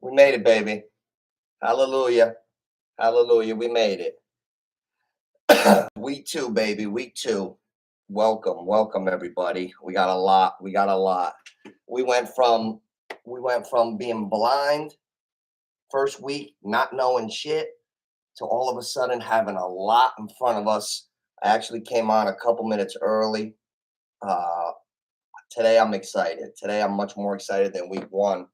We made it, baby. Hallelujah. Hallelujah. We made it. Week 2, baby. Week 2. Welcome. Welcome everybody. We got a lot. We got a lot. We went from being blind first week, not knowing shit, to all of a sudden having a lot in front of us. I actually came on a couple minutes early. Uh Today I'm excited. Today I'm much more excited than week 1.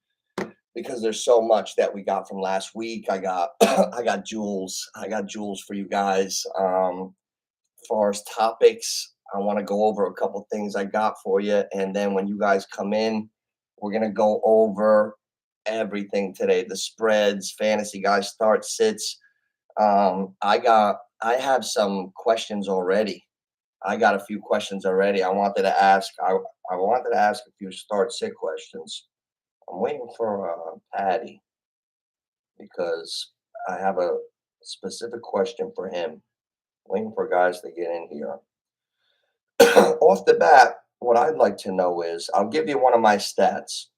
Because there's so much that we got from last week. I got I got jewels. I got jewels for you guys. As far as topics, I want to go over a couple things I got for you, and then when you guys come in, we're gonna go over everything today. The spreads, fantasy guys, start sits. I have some questions already. I got a few questions already. I wanted to ask a few start sit questions. I'm waiting for Patty because I have a specific question for him. Waiting for guys to get in here. Off the bat, what I'd like to know is I'll give you one of my stats.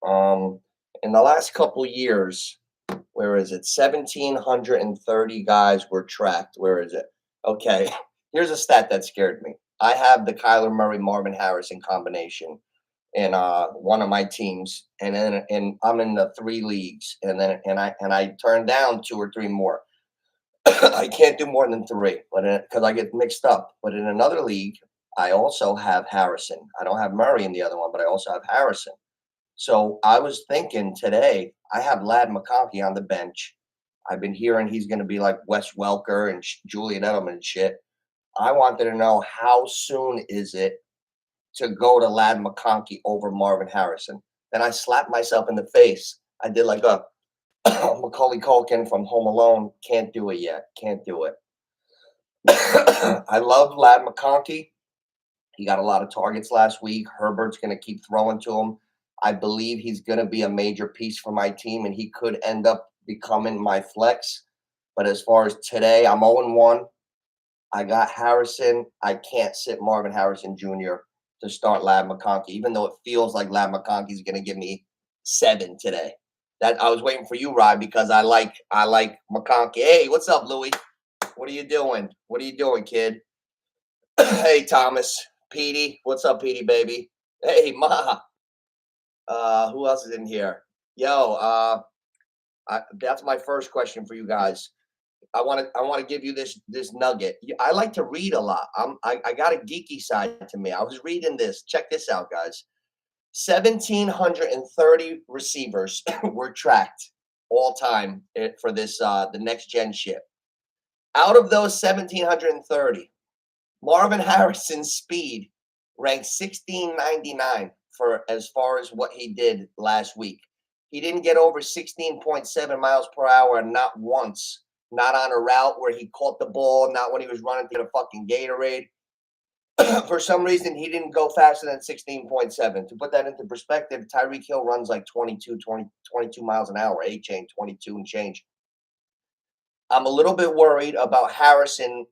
Um, in the last couple years, where is it? 1,730 guys were tracked. Where is it? Okay, here's a stat that scared me. I have the Kyler Murray Marvin Harrison combination in one of my teams, and I'm in the 3 leagues, and I turned down 2 or 3 more. I can't do more than 3, but because I get mixed up. But in another league, I also have Harrison. I don't have Murray in the other one, but I also have Harrison. So I was thinking today, I have Lad McConkey on the bench. I've been hearing he's going to be like Wes Welker and Julian Edelman and shit. I wanted to know, how soon is it to go to Lad McConkey over Marvin Harrison? Then I slapped myself in the face. I did like a Macaulay Culkin from Home Alone. Can't do it yet. Can't do it. I love Lad McConkey. He got a lot of targets last week. Herbert's going to keep throwing to him. I believe he's going to be a major piece for my team, and he could end up becoming my flex. But as far as today, I'm 0-1. I got Harrison. I can't sit Marvin Harrison Jr. to start Lad McConkey, even though it feels like Lad McConkey is going to give me 7 today. That I was waiting for you, Rod, because I like McConkey. Hey, what's up, Louie? What are you doing? What are you doing, kid? Hey, Thomas. Petey. What's up, Petey, baby? Hey, Ma. Who else is in here? Yo, that's my first question for you guys. I want to give you this nugget. I like to read a lot. I got a geeky side to me. I was reading this. Check this out, guys. 1,730 receivers were tracked all time for this the next gen ship. Out of those 1,730, Marvin Harrison's speed ranked 1699 for as far as what he did last week. He didn't get over 16.7 miles per hour, not once. Not on a route where he caught the ball, not when he was running to get a fucking Gatorade. For some reason, he didn't go faster than 16.7. To put that into perspective, Tyreek Hill runs like 22 miles an hour, A-chain, 22 and change. I'm a little bit worried about Harrison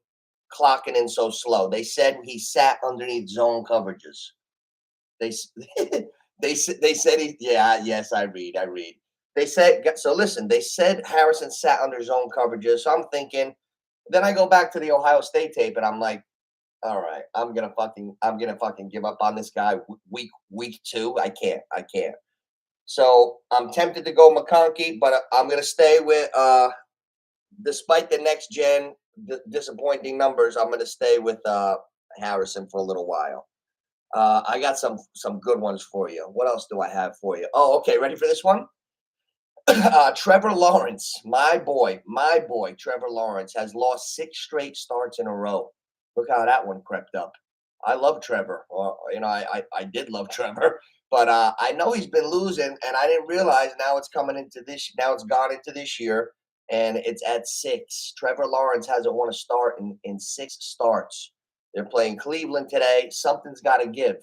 clocking in so slow. They said he sat underneath zone coverages. They said he, yeah, yes, I read. They said, so listen, they said Harrison sat under zone coverages. So I'm thinking, then I go back to the Ohio State tape and I'm like, all right, I'm gonna fucking give up on this guy week 2. I can't. So I'm tempted to go McConkey, but I'm gonna stay with despite the next gen disappointing numbers, I'm gonna stay with Harrison for a little while. I got some good ones for you. What else do I have for you? Oh, okay, ready for this one? Trevor Lawrence, my boy, Trevor Lawrence has lost 6 straight starts in a row. Look how that one crept up. I love Trevor. Well, I did love Trevor, but I know he's been losing, and I didn't realize now it's coming into this. Now it's gone into this year, and it's at 6. Trevor Lawrence hasn't won a start in 6 starts. They're playing Cleveland today. Something's got to give.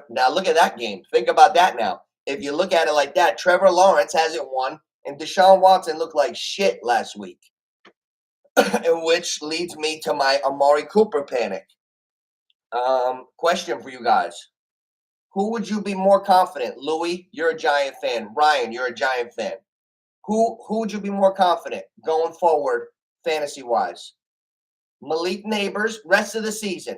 Now look at that game. Think about that now. If you look at it like that, Trevor Lawrence hasn't won, and Deshaun Watson looked like shit last week, which leads me to my Amari Cooper panic. Question for you guys. Who would you be more confident? Louis, you're a Giant fan. Ryan, you're a Giant fan. Who would you be more confident going forward, fantasy-wise? Malik Neighbors, rest of the season.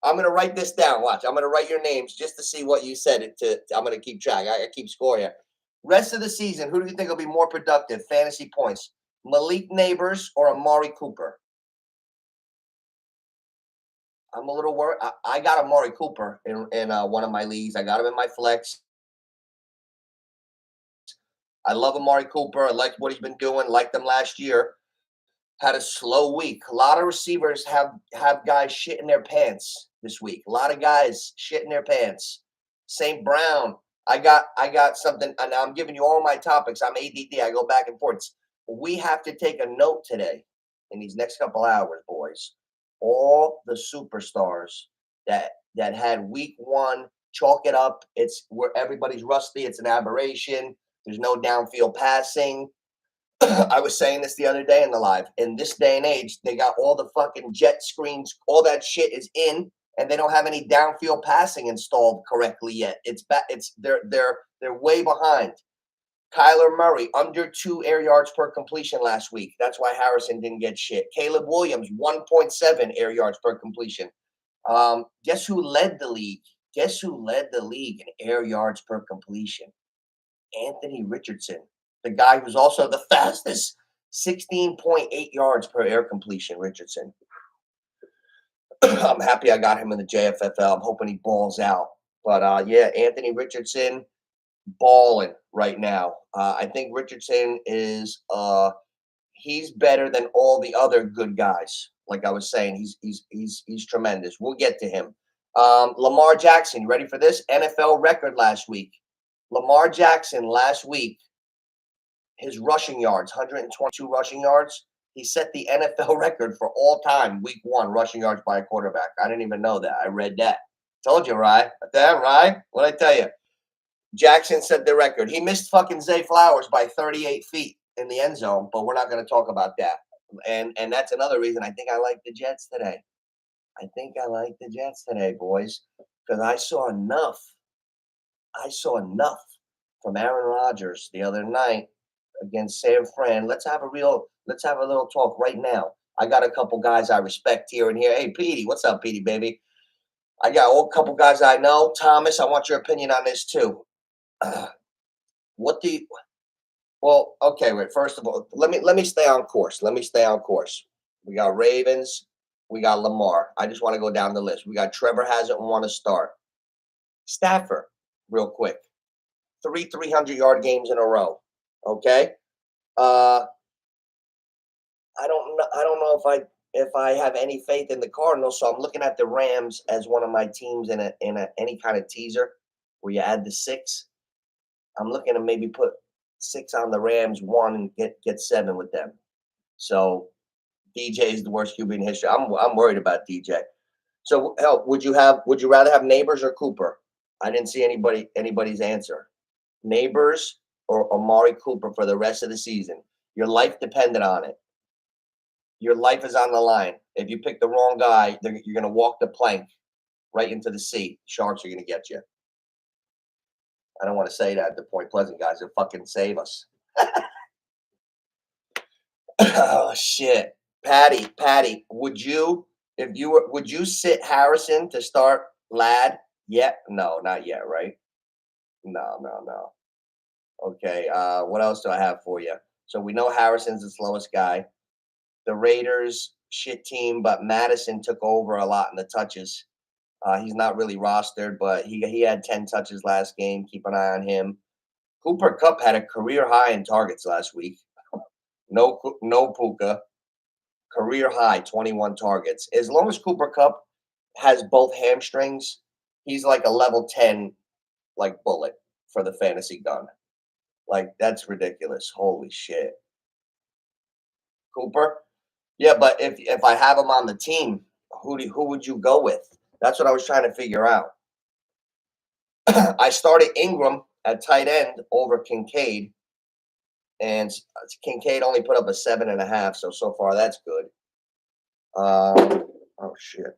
I'm going to write this down. Watch. I'm going to write your names just to see what you said. I'm going to keep track. I keep score here. Rest of the season, who do you think will be more productive, fantasy points? Malik Neighbors or Amari Cooper? I'm a little worried. I got Amari Cooper in one of my leagues. I got him in my flex. I love Amari Cooper. I like what he's been doing. Liked him last year. Had a slow week. A lot of receivers have guys shitting their pants this week. A lot of guys shitting their pants. St. Brown. I got something. And I'm giving you all my topics. I'm ADD. I go back and forth. We have to take a note today in these next couple hours, boys. All the superstars that had week one, chalk it up. It's where everybody's rusty. It's an aberration. There's no downfield passing. I was saying this the other day in the live. In this day and age, they got all the fucking jet screens. All that shit is in, and they don't have any downfield passing installed correctly yet. They're way behind. Kyler Murray under 2 air yards per completion last week. That's why Harrison didn't get shit. Caleb Williams 1.7 air yards per completion. Guess who led the league? Guess who led the league in air yards per completion? Anthony Richardson, the guy who's also the fastest, 16.8 yards per air completion, Richardson. I'm happy I got him in the JFFL. I'm hoping he balls out. But, yeah, Anthony Richardson balling right now. I think Richardson is he's better than all the other good guys. Like I was saying, he's tremendous. We'll get to him. Lamar Jackson, you ready for this? NFL record last week. Lamar Jackson last week, his rushing yards, 122 rushing yards. He set the NFL record for all time, week one, rushing yards by a quarterback. I didn't even know that. I read that. Told you, Rye. That, Rye? What'd I tell you? Jackson set the record. He missed fucking Zay Flowers by 38 feet in the end zone, but we're not going to talk about that. And that's another reason I think I like the Jets today. I think I like the Jets today, boys, because I saw enough from Aaron Rodgers the other night against San Fran. Let's have a little talk right now. I got a couple guys I respect here and here. Hey, Petey, what's up, Petey, baby? I got a couple guys I know. Thomas, I want your opinion on this too. Well, okay, wait. First of all, let me stay on course. We got Ravens. We got Lamar. I just want to go down the list. We got Trevor hasn't won a start. Stafford, real quick. 300-yard games in a row. Okay. I don't know if I have any faith in the Cardinals, so I'm looking at the Rams as one of my teams in any kind of teaser where you add the 6. I'm looking to maybe put 6 on the Rams, 1 and get 7 with them. So DJ is the worst QB in history. I'm worried about DJ. So hell, would you rather have Neighbors or Cooper? I didn't see anybody's answer. Neighbors or Amari Cooper for the rest of the season. Your life depended on it. Your life is on the line. If you pick the wrong guy, you're going to walk the plank right into the sea. Sharks are going to get you. I don't want to say that. The Point Pleasant guys will fucking save us. Oh shit, Patty, would you sit Harrison to start Ladd yet? No, not yet, right? No. Okay. What else do I have for you? So we know Harrison's the slowest guy. The Raiders, shit team, but Madison took over a lot in the touches. He's not really rostered, but he had 10 touches last game. Keep an eye on him. Cooper Kupp had a career high in targets last week. No Puka. Career high, 21 targets. As long as Cooper Kupp has both hamstrings, he's like a level 10 like bullet for the fantasy gun. Like, that's ridiculous. Holy shit. Cooper? Yeah, but if I have him on the team, who would you go with? That's what I was trying to figure out. I started Ingram at tight end over Kincaid, and Kincaid only put up a 7.5, so far that's good. Oh shit.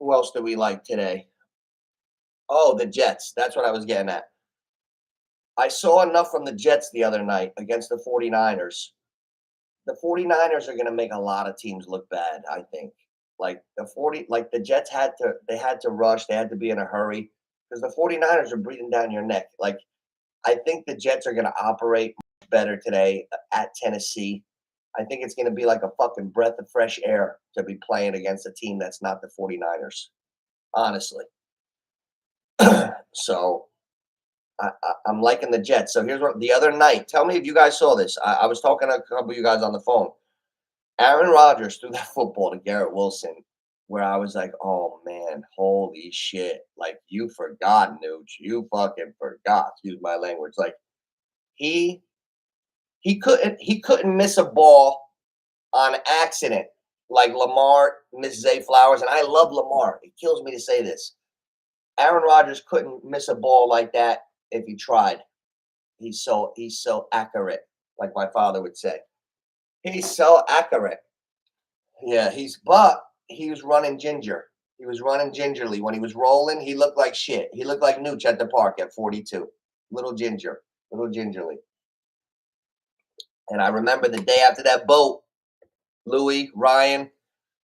Who else do we like today? Oh, the Jets. That's what I was getting at. I saw enough from the Jets the other night against the 49ers. The 49ers are going to make a lot of teams look bad, I think. Like the Jets had to rush, they had to be in a hurry because the 49ers are breathing down your neck. Like I think the Jets are going to operate much better today at Tennessee. I think it's going to be like a fucking breath of fresh air to be playing against a team that's not the 49ers, honestly. So I'm liking the Jets. So here's what the other night. Tell me if you guys saw this. I was talking to a couple of you guys on the phone. Aaron Rodgers threw that football to Garrett Wilson, where I was like, "Oh man, holy shit! Like you forgot, Nooch. You fucking forgot." Excuse my language. Like he he couldn't miss a ball on accident like Lamar missed Zay Flowers, and I love Lamar. It kills me to say this. Aaron Rodgers couldn't miss a ball like that if he tried. He's so accurate, like my father would say. He's so accurate. Yeah, but he was running ginger. He was running gingerly. When he was rolling, he looked like shit. He looked like Nooch at the park at 42. Little ginger, little gingerly. And I remember the day after that boat, Louis, Ryan,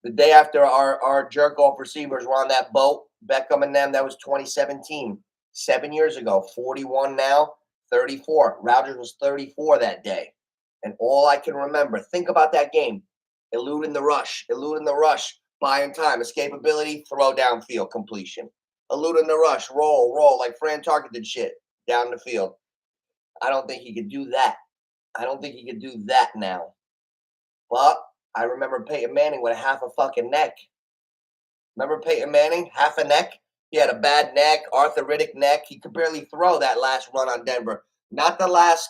the day after our jerk off receivers were on that boat, Beckham and them, that was 2017, 7 years ago. 41 now, 34. Rodgers was 34 that day. And all I can remember, think about that game. Eluding the rush, buying time, escapability, throw downfield, completion. Eluding the rush, roll, like Fran targeted shit down the field. I don't think he could do that. I don't think he could do that now. But I remember Peyton Manning with a half a fucking neck. Remember Peyton Manning? Half a neck? He had a bad neck, arthritic neck. He could barely throw that last run on Denver. Not the last.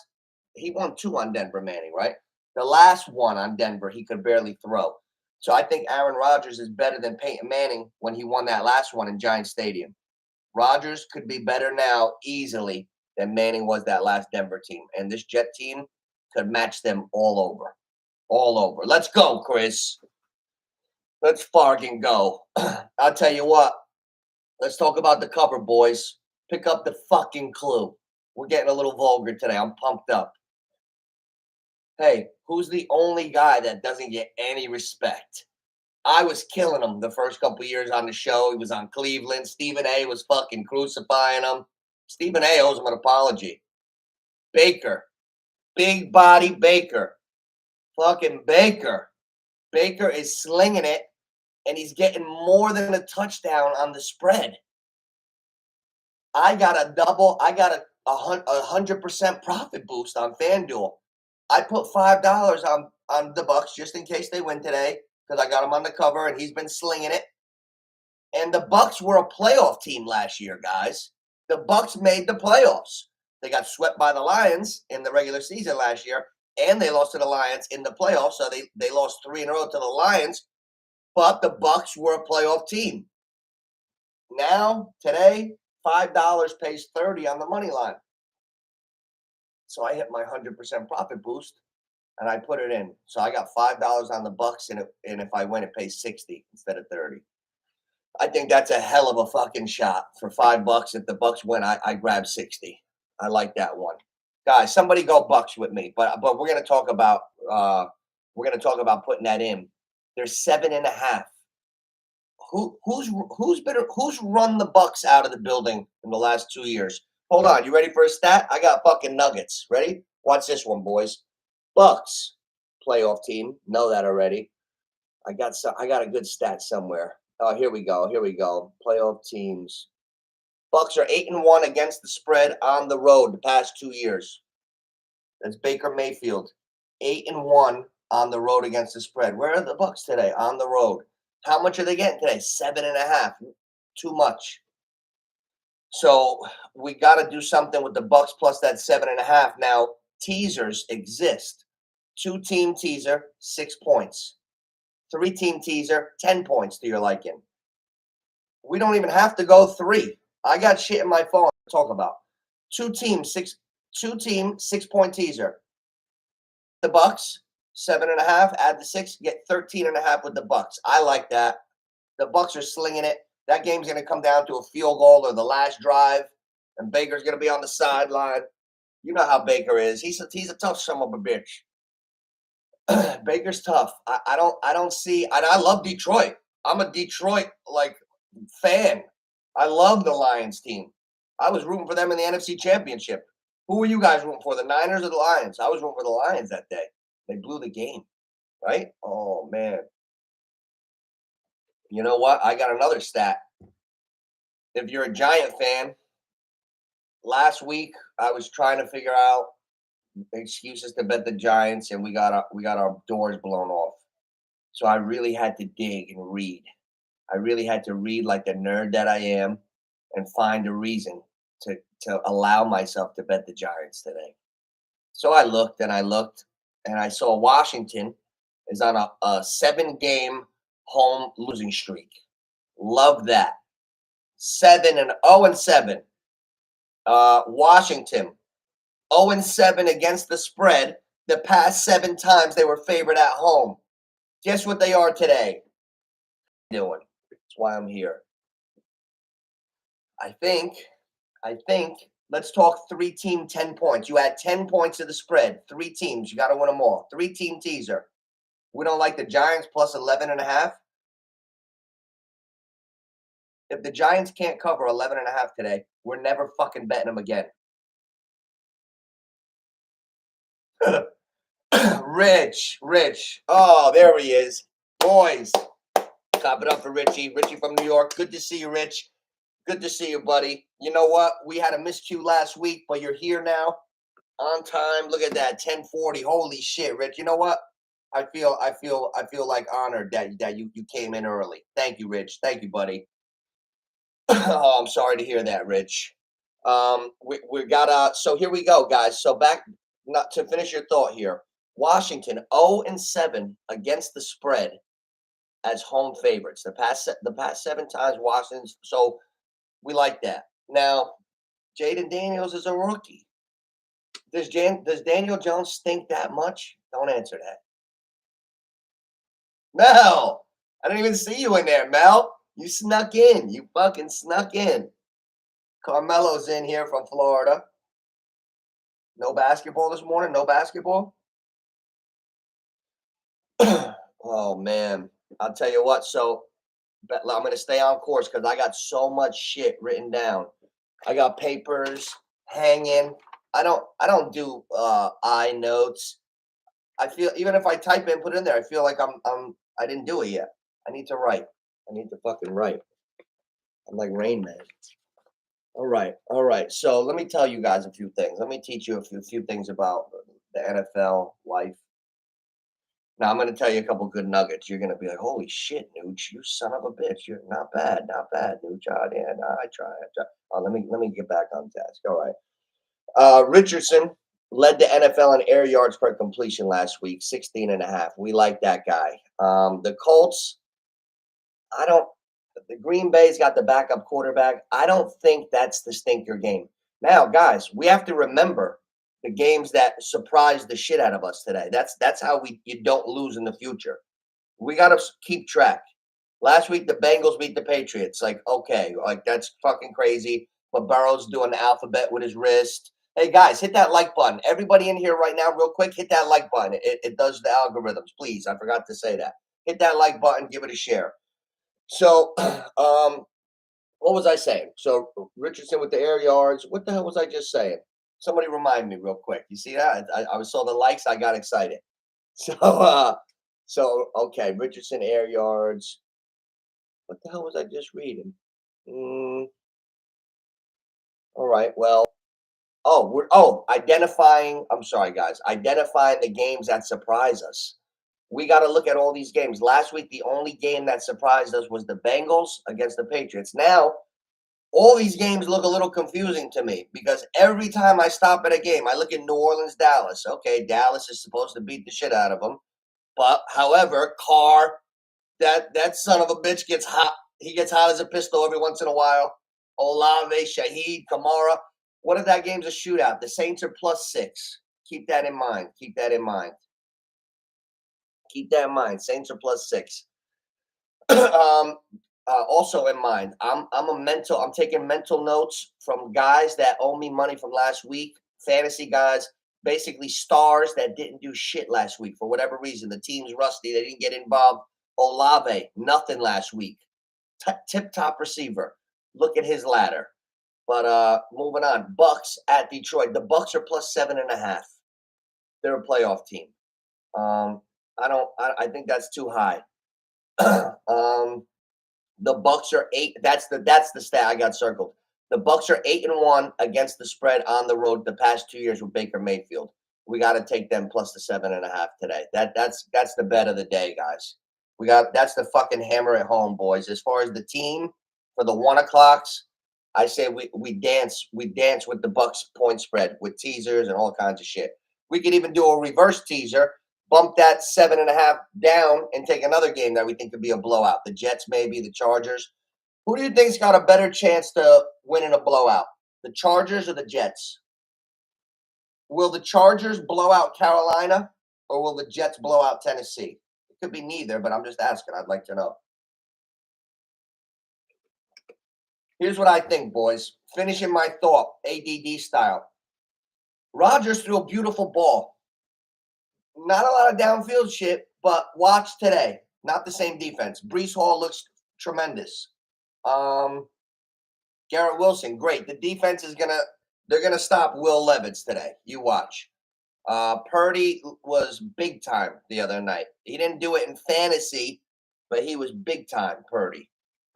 He won 2 on Denver, Manning, right? The last one on Denver, he could barely throw. So I think Aaron Rodgers is better than Peyton Manning when he won that last one in Giant Stadium. Rodgers could be better now easily than Manning was that last Denver team. And this Jet team could match them all over. All over. Let's go, Chris. Let's fucking go. I'll tell you what. Let's talk about the cover, boys. Pick up the fucking clue. We're getting a little vulgar today. I'm pumped up. Hey, who's the only guy that doesn't get any respect? I was killing him the first couple of years on the show. He was on Cleveland. Stephen A was fucking crucifying him. Stephen A owes him an apology. Baker. Big body Baker. Fucking Baker. Baker is slinging it, and he's getting more than a touchdown on the spread. I got a 100% profit boost on FanDuel. I put $5 on the Bucks just in case they win today because I got him on the cover and he's been slinging it. And the Bucks were a playoff team last year, guys. The Bucks made the playoffs. They got swept by the Lions in the regular season last year, and they lost to the Lions in the playoffs. So they lost 3 in a row to the Lions. But the Bucks were a playoff team. Now, today, $5 pays 30 on the money line. So I hit my 100% profit boost, and I put it in. So I got $5 on the Bucks, and if I win, it pays 60 instead of 30. I think that's a hell of a fucking shot for $5. If the Bucks win, I grab 60. I like that one, guys. Somebody go Bucks with me. But we're gonna talk about putting that in. There's 7.5. Who's run the Bucks out of the building in the last 2 years? Hold on, you ready for a stat? I got fucking Nuggets. Ready? Watch this one, boys. Bucks playoff team. Know that already. I got a good stat somewhere. Oh, here we go. Playoff teams. Bucks are 8-1 against the spread on the road the past 2 years. That's Baker Mayfield. 8-1 on the road against the spread. Where are the Bucks today? On the road. How much are they getting today? 7.5. Too much. So we got to do something with the Bucks plus that 7.5. Now, teasers exist. 2-team teaser, 6 points. 3-team teaser, 10 points to your liking. We don't even have to go 3. I got shit in my phone to talk about. 2-team, 6-point teaser. The Bucks, 7.5, add the 6, get 13.5 with the Bucks. I like that. The Bucks are slinging it. That game's going to come down to a field goal or the last drive, and Baker's going to be on the sideline. You know how Baker is. He's a tough son of a bitch. Baker's tough. I don't see. And I love Detroit. I'm a Detroit fan. I love the Lions team. I was rooting for them in the NFC Championship. Who were you guys rooting for? The Niners or the Lions? I was rooting for the Lions that day. They blew the game, right? Oh man. You know what? I got another stat. If you're a Giant fan, last week I was trying to figure out excuses to bet the Giants, and we got our doors blown off. So I really had to dig and read. I really had to read like the nerd that I am and find a reason to allow myself to bet the Giants today. So I looked and I saw Washington is on a 7-game home losing streak. Love that. 0-7. Washington 0-7 against the spread. The past 7 times they were favored at home. Guess what they are today? Doing. That's why I'm here. I think. Let's talk 3-team 10 points. You add 10 points to the spread. 3 teams. You got to win them all. 3-team teaser. We don't like the Giants plus 11.5. If the Giants can't cover 11.5 today, we're never fucking betting them again. Rich. Oh, there he is. Boys, clap it up for Richie. Richie from New York. Good to see you, Rich. Good to see you, buddy. You know what? We had a miscue last week, but you're here now. On time. Look at that. 10:40. Holy shit, Rich. You know what? I feel like honored that you came in early. Thank you, Rich. Thank you, buddy. Oh, I'm sorry to hear that, Rich. We got so here we go, guys. So back not to finish your thought here. Washington 0-7 against the spread as home favorites. The past 7 times Washington's, so we like that. Now, Jaden Daniels is a rookie. Does Daniel Jones stink that much? Don't answer that. Mel, I didn't even see you in there, Mel. You snuck in. You fucking snuck in. Carmelo's in here from Florida. No basketball this morning? No basketball? Oh, man. I'll tell you what. So I'm going to stay on course because I got so much shit written down. I got papers hanging. I don't do I notes. I feel even if I type in, put it in there, I feel like I didn't do it yet. I need to write. I need to fucking write. I'm like Rain Man. All right. So let me tell you guys a few things. Let me teach you a few things about the NFL life. Now I'm going to tell you a couple good nuggets. You're going to be like, "Holy shit, Nooch, you son of a bitch! You're not bad, Nooch. Oh, yeah, no, I try. Oh, let me get back on task. All right. Richardson led the NFL in air yards per completion last week, 16.5. We like that guy. The Colts, the Green Bay's got the backup quarterback. I don't think that's the stinker game. Now, guys, we have to remember the games that surprised the shit out of us today. That's how you don't lose in the future. We got to keep track. Last week, the Bengals beat the Patriots. Like, okay, like that's fucking crazy. But Burrow's doing the alphabet with his wrist. Hey, guys, hit that like button. Everybody in here right now, real quick, hit that like button. It does the algorithms. Please, I forgot to say that. Hit that like button. Give it a share. So, what was I saying? So, Richardson with the air yards. What the hell was I just saying? Somebody remind me real quick. You see that? I saw the likes. I got excited. So okay, Richardson air yards. What the hell was I just reading? All right. Well, identifying. I'm sorry, guys. Identifying the games that surprise us. We got to look at all these games. Last week, the only game that surprised us was the Bengals against the Patriots. Now, all these games look a little confusing to me because every time I stop at a game, I look at New Orleans, Dallas. Okay, Dallas is supposed to beat the shit out of them. But, however, Carr, that son of a bitch gets hot. He gets hot as a pistol every once in a while. Olave, Shaheed, Kamara. What if that game's a shootout? The Saints are +6. Keep that in mind. Keep that in mind. Saints are +6. Also in mind, I'm taking mental notes from guys that owe me money from last week, fantasy guys, basically stars that didn't do shit last week for whatever reason. The team's rusty, they didn't get involved. Olave, nothing last week. Tip top receiver. Look at his ladder. But moving on, Bucks at Detroit. The Bucks are plus 7.5. They're a playoff team. I think that's too high. The Bucks are 8. That's the stat I got circled. The Bucks are 8-1 against the spread on the road the past 2 years with Baker Mayfield. We got to take them plus the 7.5 today. That's the bet of the day, guys. That's the fucking hammer at home, boys. As far as the team for the 1 o'clocks, I say we dance with the Bucks point spread with teasers and all kinds of shit. We could even do a reverse teaser, bump that 7.5 down, and take another game that we think could be a blowout. The Jets, maybe the Chargers. Who do you think's got a better chance to win in a blowout? The Chargers or the Jets? Will the Chargers blow out Carolina, or will the Jets blow out Tennessee? It could be neither, but I'm just asking. I'd like to know. Here's what I think, boys. Finishing my thought, ADD style. Rodgers threw a beautiful ball. Not a lot of downfield shit, but watch today. Not the same defense. Breece Hall looks tremendous. Garrett Wilson, great. The defense they're gonna stop Will Levis today. You watch. Purdy was big time the other night. He didn't do it in fantasy, but he was big time, Purdy.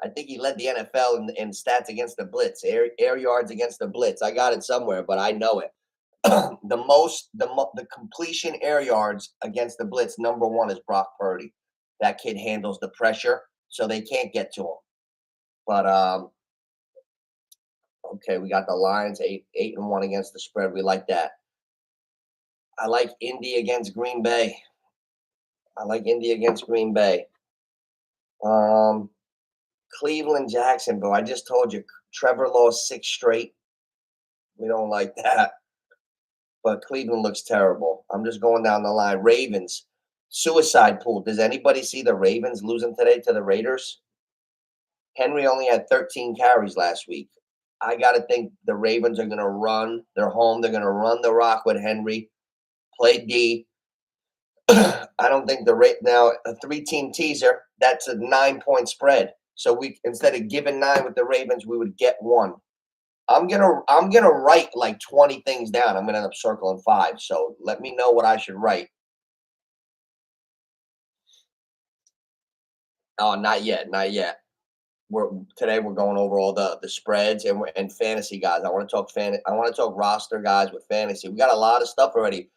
I think he led the NFL in stats against the blitz, air yards against the blitz. I got it somewhere, but I know it. The completion air yards against the blitz, number one is Brock Purdy. That kid handles the pressure, so they can't get to him. But okay, we got the Lions 8-1 against the spread. We like that. I like Indy against Green Bay. Cleveland, Jacksonville. I just told you, Trevor lost 6 straight. We don't like that. But Cleveland looks terrible. I'm just going down the line. Ravens, suicide pool. Does anybody see the Ravens losing today to the Raiders? Henry only had 13 carries last week. I got to think the Ravens are going to run. They're home. They're going to run the rock with Henry. Play D. I don't think now a 3-team teaser, that's a 9-point spread. So we instead of giving 9 with the Ravens, we would get 1. I'm gonna write like 20 things down. I'm gonna end up circling 5. So let me know what I should write. Oh, not yet. Today we're going over all the spreads and fantasy guys. I want to talk roster guys with fantasy. We got a lot of stuff already.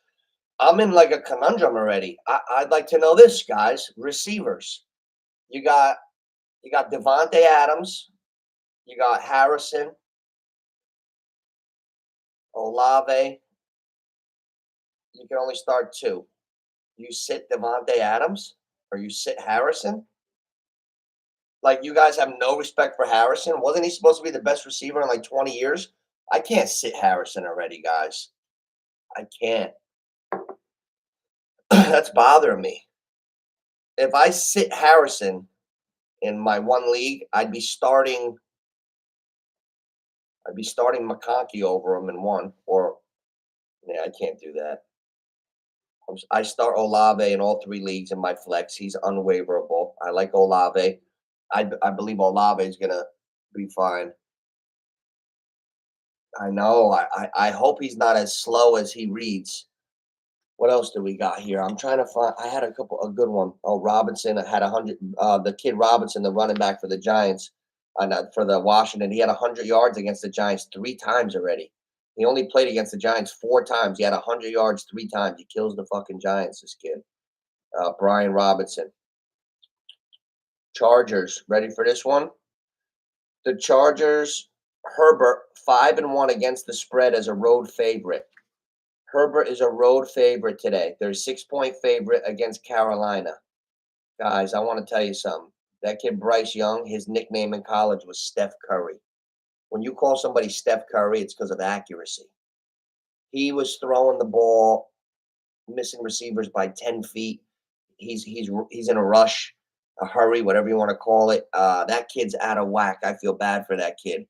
I'm in like a conundrum already. I'd like to know this, guys. Receivers. You got Devontae Adams. You got Harrison. Olave. You can only start 2. You sit Devontae Adams or you sit Harrison? Like, you guys have no respect for Harrison? Wasn't he supposed to be the best receiver in like 20 years? I can't sit Harrison already, guys. I can't. That's bothering me. If I sit Harrison in my one league, I'd be starting McConkey over him in one. Or, yeah, I can't do that. I start Olave in all 3 leagues in my flex. He's unwaverable. I like Olave. I believe Olave is going to be fine. I know. I hope he's not as slow as he reads. What else do we got here? I'm trying to find. I had a good one. Oh, Robinson. I had 100. The kid Robinson, the running back for the Giants, for the Washington. He had 100 yards against the Giants 3 times already. He only played against the Giants 4 times. He had 100 yards 3 times. He kills the fucking Giants, this kid. Brian Robinson. Chargers. Ready for this one? The Chargers, Herbert, 5-1 against the spread as a road favorite. Herbert is a road favorite today. They're a 6-point favorite against Carolina. Guys, I want to tell you something. That kid Bryce Young, his nickname in college was Steph Curry. When you call somebody Steph Curry, it's because of accuracy. He was throwing the ball, missing receivers by 10 feet. He's in a rush. a hurry, whatever you want to call it. That kid's out of whack. I feel bad for that kid.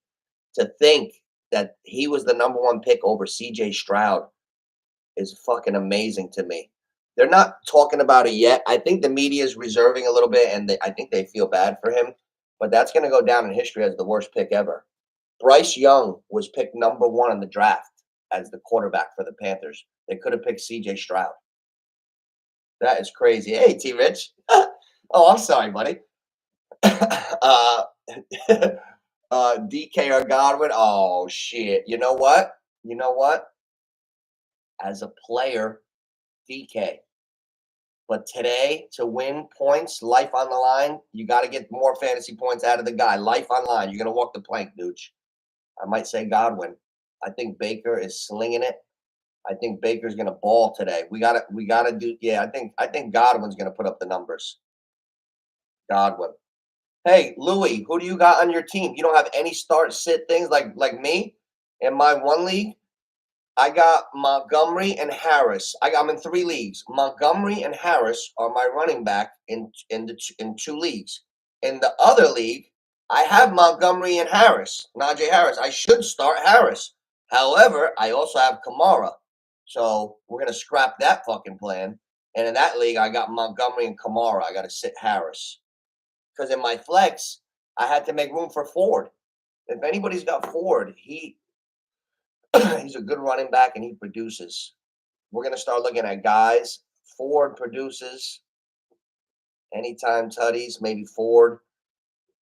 To think that he was the number one pick over CJ Stroud is fucking amazing to me. They're not talking about it yet. I think the media is reserving a little bit, and I think they feel bad for him. But that's going to go down in history as the worst pick ever. Bryce Young was picked number one in the draft as the quarterback for the Panthers. They could have picked CJ Stroud. That is crazy. Hey, T. Rich. Oh, I'm sorry, buddy. uh, DK or Godwin. Oh, shit. You know what? You know what? As a player, DK. But today, to win points, life on the line, you got to get more fantasy points out of the guy. Life on line. You're going to walk the plank, nooch. I might say Godwin. I think Baker is slinging it. I think Baker's going to ball today. We got to do. Yeah, I think Godwin's going to put up the numbers. Godwin. Hey, Louie, who do you got on your team? You don't have any start sit things like me in my one league. I got Montgomery and Harris. I'm in 3 leagues. Montgomery and Harris are my running back in 2 leagues. In the other league, I have Montgomery and Harris, Najee Harris. I should start Harris. However, I also have Kamara. So we're going to scrap that fucking plan. And in that league, I got Montgomery and Kamara. I got to sit Harris. Because in my flex, I had to make room for Ford. If anybody's got Ford, he's a good running back and he produces. We're going to start looking at guys. Ford produces anytime tutties, maybe Ford.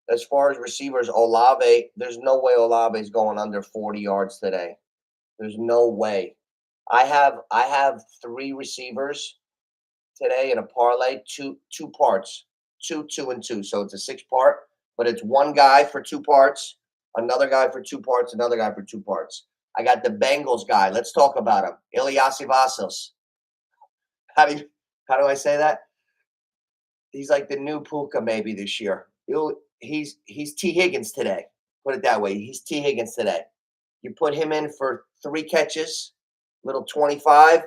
As far as receivers, Olave, there's no way Olave is going under 40 yards today. There's no way. I have 3 receivers today in a parlay, two parts, two and two. So it's a 6-part, but it's one guy for 2 parts, another guy for 2 parts, another guy for 2 parts. I got the Bengals guy. Let's talk about him. Ilyas Vasos. How do I say that? He's like the new Puka maybe this year. He's T. Higgins today. Put it that way. He's T. Higgins today. You put him in for 3 catches, little 25,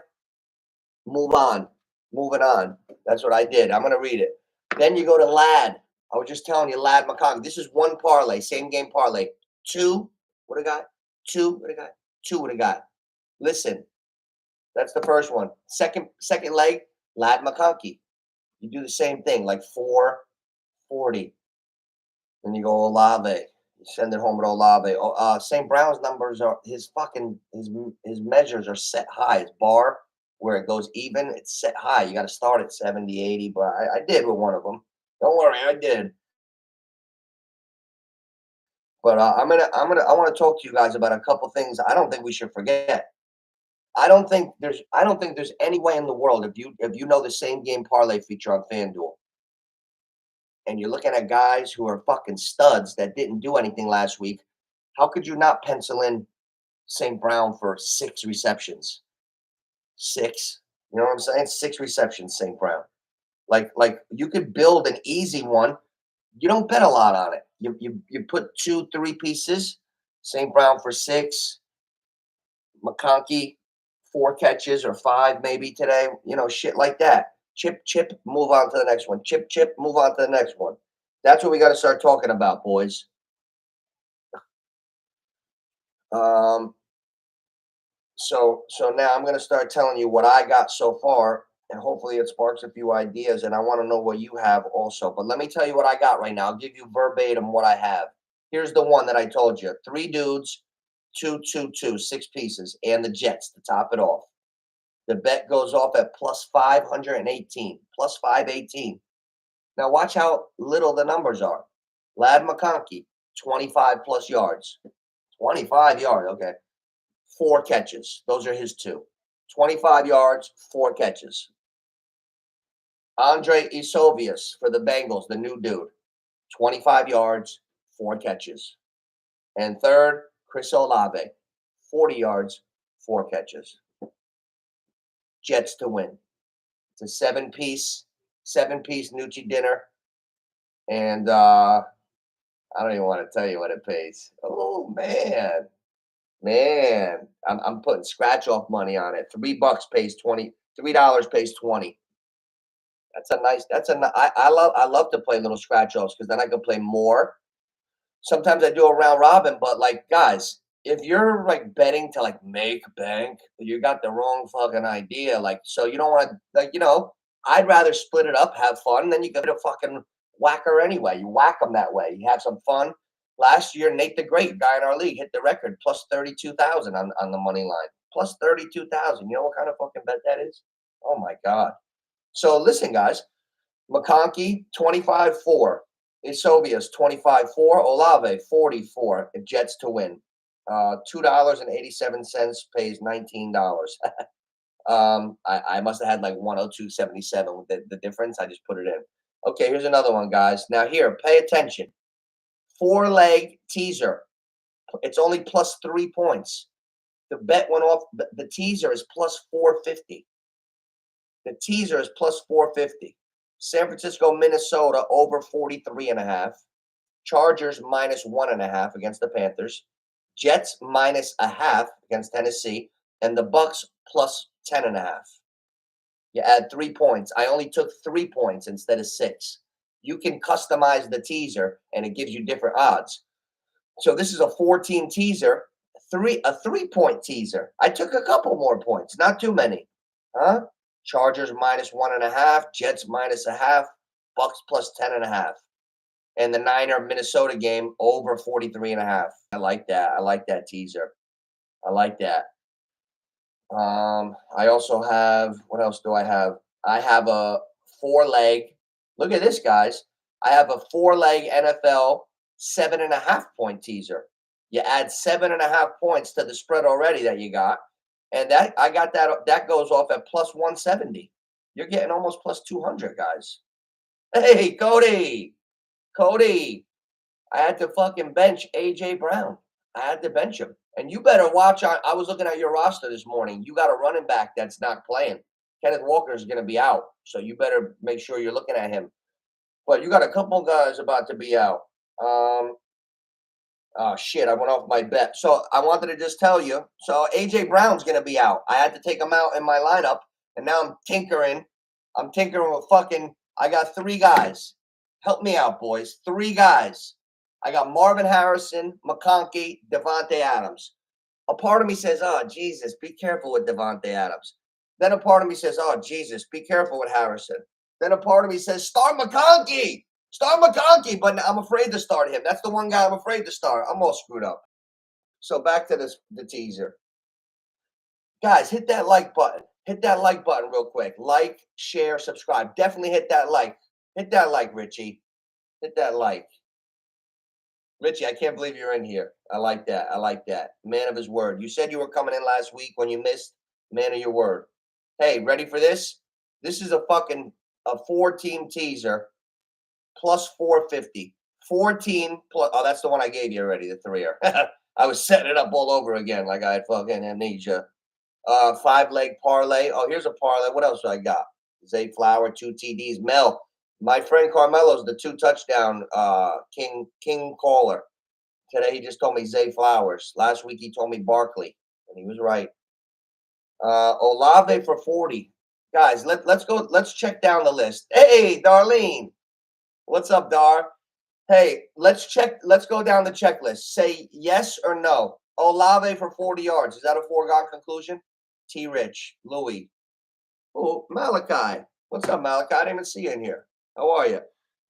move on. Moving on. That's what I did. I'm going to read it. Then you go to Lad. I was just telling you, Lad McConkey. This is 1 parlay, same game parlay. 2, what I got? 2, what I got? 2, what I got? Listen, that's the first one. Second leg, Lad McConkey. You do the same thing, like 440. Then you go Olave. You send it home with Olave. St. Brown's numbers are his measures are set high. His bar where it goes even, it's set high. You got to start at 70, 80, but I did with one of them. Don't worry, I did. But I want to talk to you guys about a couple things I don't think we should forget. I don't think there's any way in the world if you know the same game parlay feature on FanDuel and you're looking at guys who are fucking studs that didn't do anything last week, how could you not pencil in St. Brown for 6 receptions? 6. You know what I'm saying? 6 receptions, St. Brown. Like you could build an easy one. You don't bet a lot on it. You put 2, 3 pieces. St. Brown for 6. McConkey 4 catches or 5 maybe today. You know, shit like that. Chip, move on to the next one. Chip, move on to the next one. That's what we got to start talking about, boys. So now I'm going to start telling you what I got so far, and hopefully it sparks a few ideas, and I want to know what you have also. But let me tell you what I got right now. I'll give you verbatim what I have. Here's the one that I told you. 3 dudes, 2, 6 pieces, and the Jets to top it off. The bet goes off at plus 518, plus 518. Now watch how little the numbers are. Lad McConkey, 25 plus yards. 25 yards, okay. 4 catches. Those are his 2. 25 yards, 4 catches. Andre Isovius for the Bengals, the new dude. 25 yards, 4 catches. And third, Chris Olave, 40 yards, 4 catches. Jets to win. It's a 7-piece Nucci dinner. And I don't even want to tell you what it pays. Oh, man. I'm putting scratch off money on it. $3 pays 20. $3 pays 20. I love to play little scratch offs because then I can play more. Sometimes I do a round robin, but like guys, if you're like betting to like make bank, you got the wrong fucking idea. Like, so you don't want to I'd rather split it up, have fun, then you get a fucking whacker anyway. You whack them that way. You have some fun. Last year, Nate the Great, guy in our league, hit the record plus 32,000 on the money line. Plus 32,000. You know what kind of fucking bet that is? Oh my God. So listen, guys. McConkey, 25-4. Isovius, 25-4. Olave, 44. Jets to win. $2.87 pays $19. I must have had like 102.77 with the difference. I just put it in. Okay, here's another one, guys. Now here, pay attention. 4-leg teaser. It's only plus 3 points. The bet went off. The teaser is plus 450. The teaser is plus 450. San Francisco, Minnesota over 43.5. Chargers minus 1.5 against the Panthers. Jets minus 0.5 against Tennessee. And the Bucks plus 10.5. You add 3 points. I only took 3 points instead of 6. You can customize the teaser and it gives you different odds. So this is a 4-team teaser, a 3-point teaser. I took a couple more points, not too many. Huh? Chargers minus 1.5, Jets minus 0.5, Bucks plus 10.5. And the Niner Minnesota game over 43.5. I like that. I like that teaser. I like that. I also have, what else do I have? I have a 4-leg. Look at this, guys. I have a 4-leg NFL 7.5 point teaser. You add 7.5 points to the spread already that you got. And I got that goes off at plus 170. You're getting almost plus 200, guys. Hey, Cody. I had to fucking bench AJ Brown. I had to bench him. And you better watch. I was looking at your roster this morning. You got a running back that's not playing. Kenneth Walker is going to be out. So you better make sure you're looking at him. But you got a couple guys about to be out. Oh, shit. I went off my bet. So I wanted to just tell you. So AJ Brown's going to be out. I had to take him out in my lineup. And now I'm tinkering. With fucking. I got 3 guys. Help me out, boys. 3 guys. I got Marvin Harrison, McConkey, Devontae Adams. A part of me says, oh, Jesus, be careful with Devontae Adams. Then a part of me says, oh, Jesus, be careful with Harrison. Then a part of me says, start McConkey. But I'm afraid to start him. That's the one guy I'm afraid to start. I'm all screwed up. So back to the teaser. Guys, hit that like button. Hit that like button real quick. Like, share, subscribe. Definitely hit that like. Hit that like, Richie. Hit that like. Richie, I can't believe you're in here. I like that. Man of his word. You said you were coming in last week when you missed. Man of your word. Hey, ready for this? This is a 4-team teaser plus 450. 4-team plus. Oh, that's the one I gave you already, the 3-er. I was setting it up all over again like I had fucking amnesia. 5-leg parlay. Oh, here's a parlay. What else do I got? Zay Flower, 2 TDs. Mel. My friend Carmelo's the 2-touchdown king caller. Today he just told me Zay Flowers. Last week he told me Barkley, and he was right. Olave for 40. Guys, let's go. Let's check down the list. Hey, Darlene. What's up, Dar? Hey, let's go down the checklist. Say yes or no. Olave for 40 yards. Is that a foregone conclusion? T. Rich, Louie. Oh, Malachi. What's up, Malachi? I didn't even see you in here. How are you?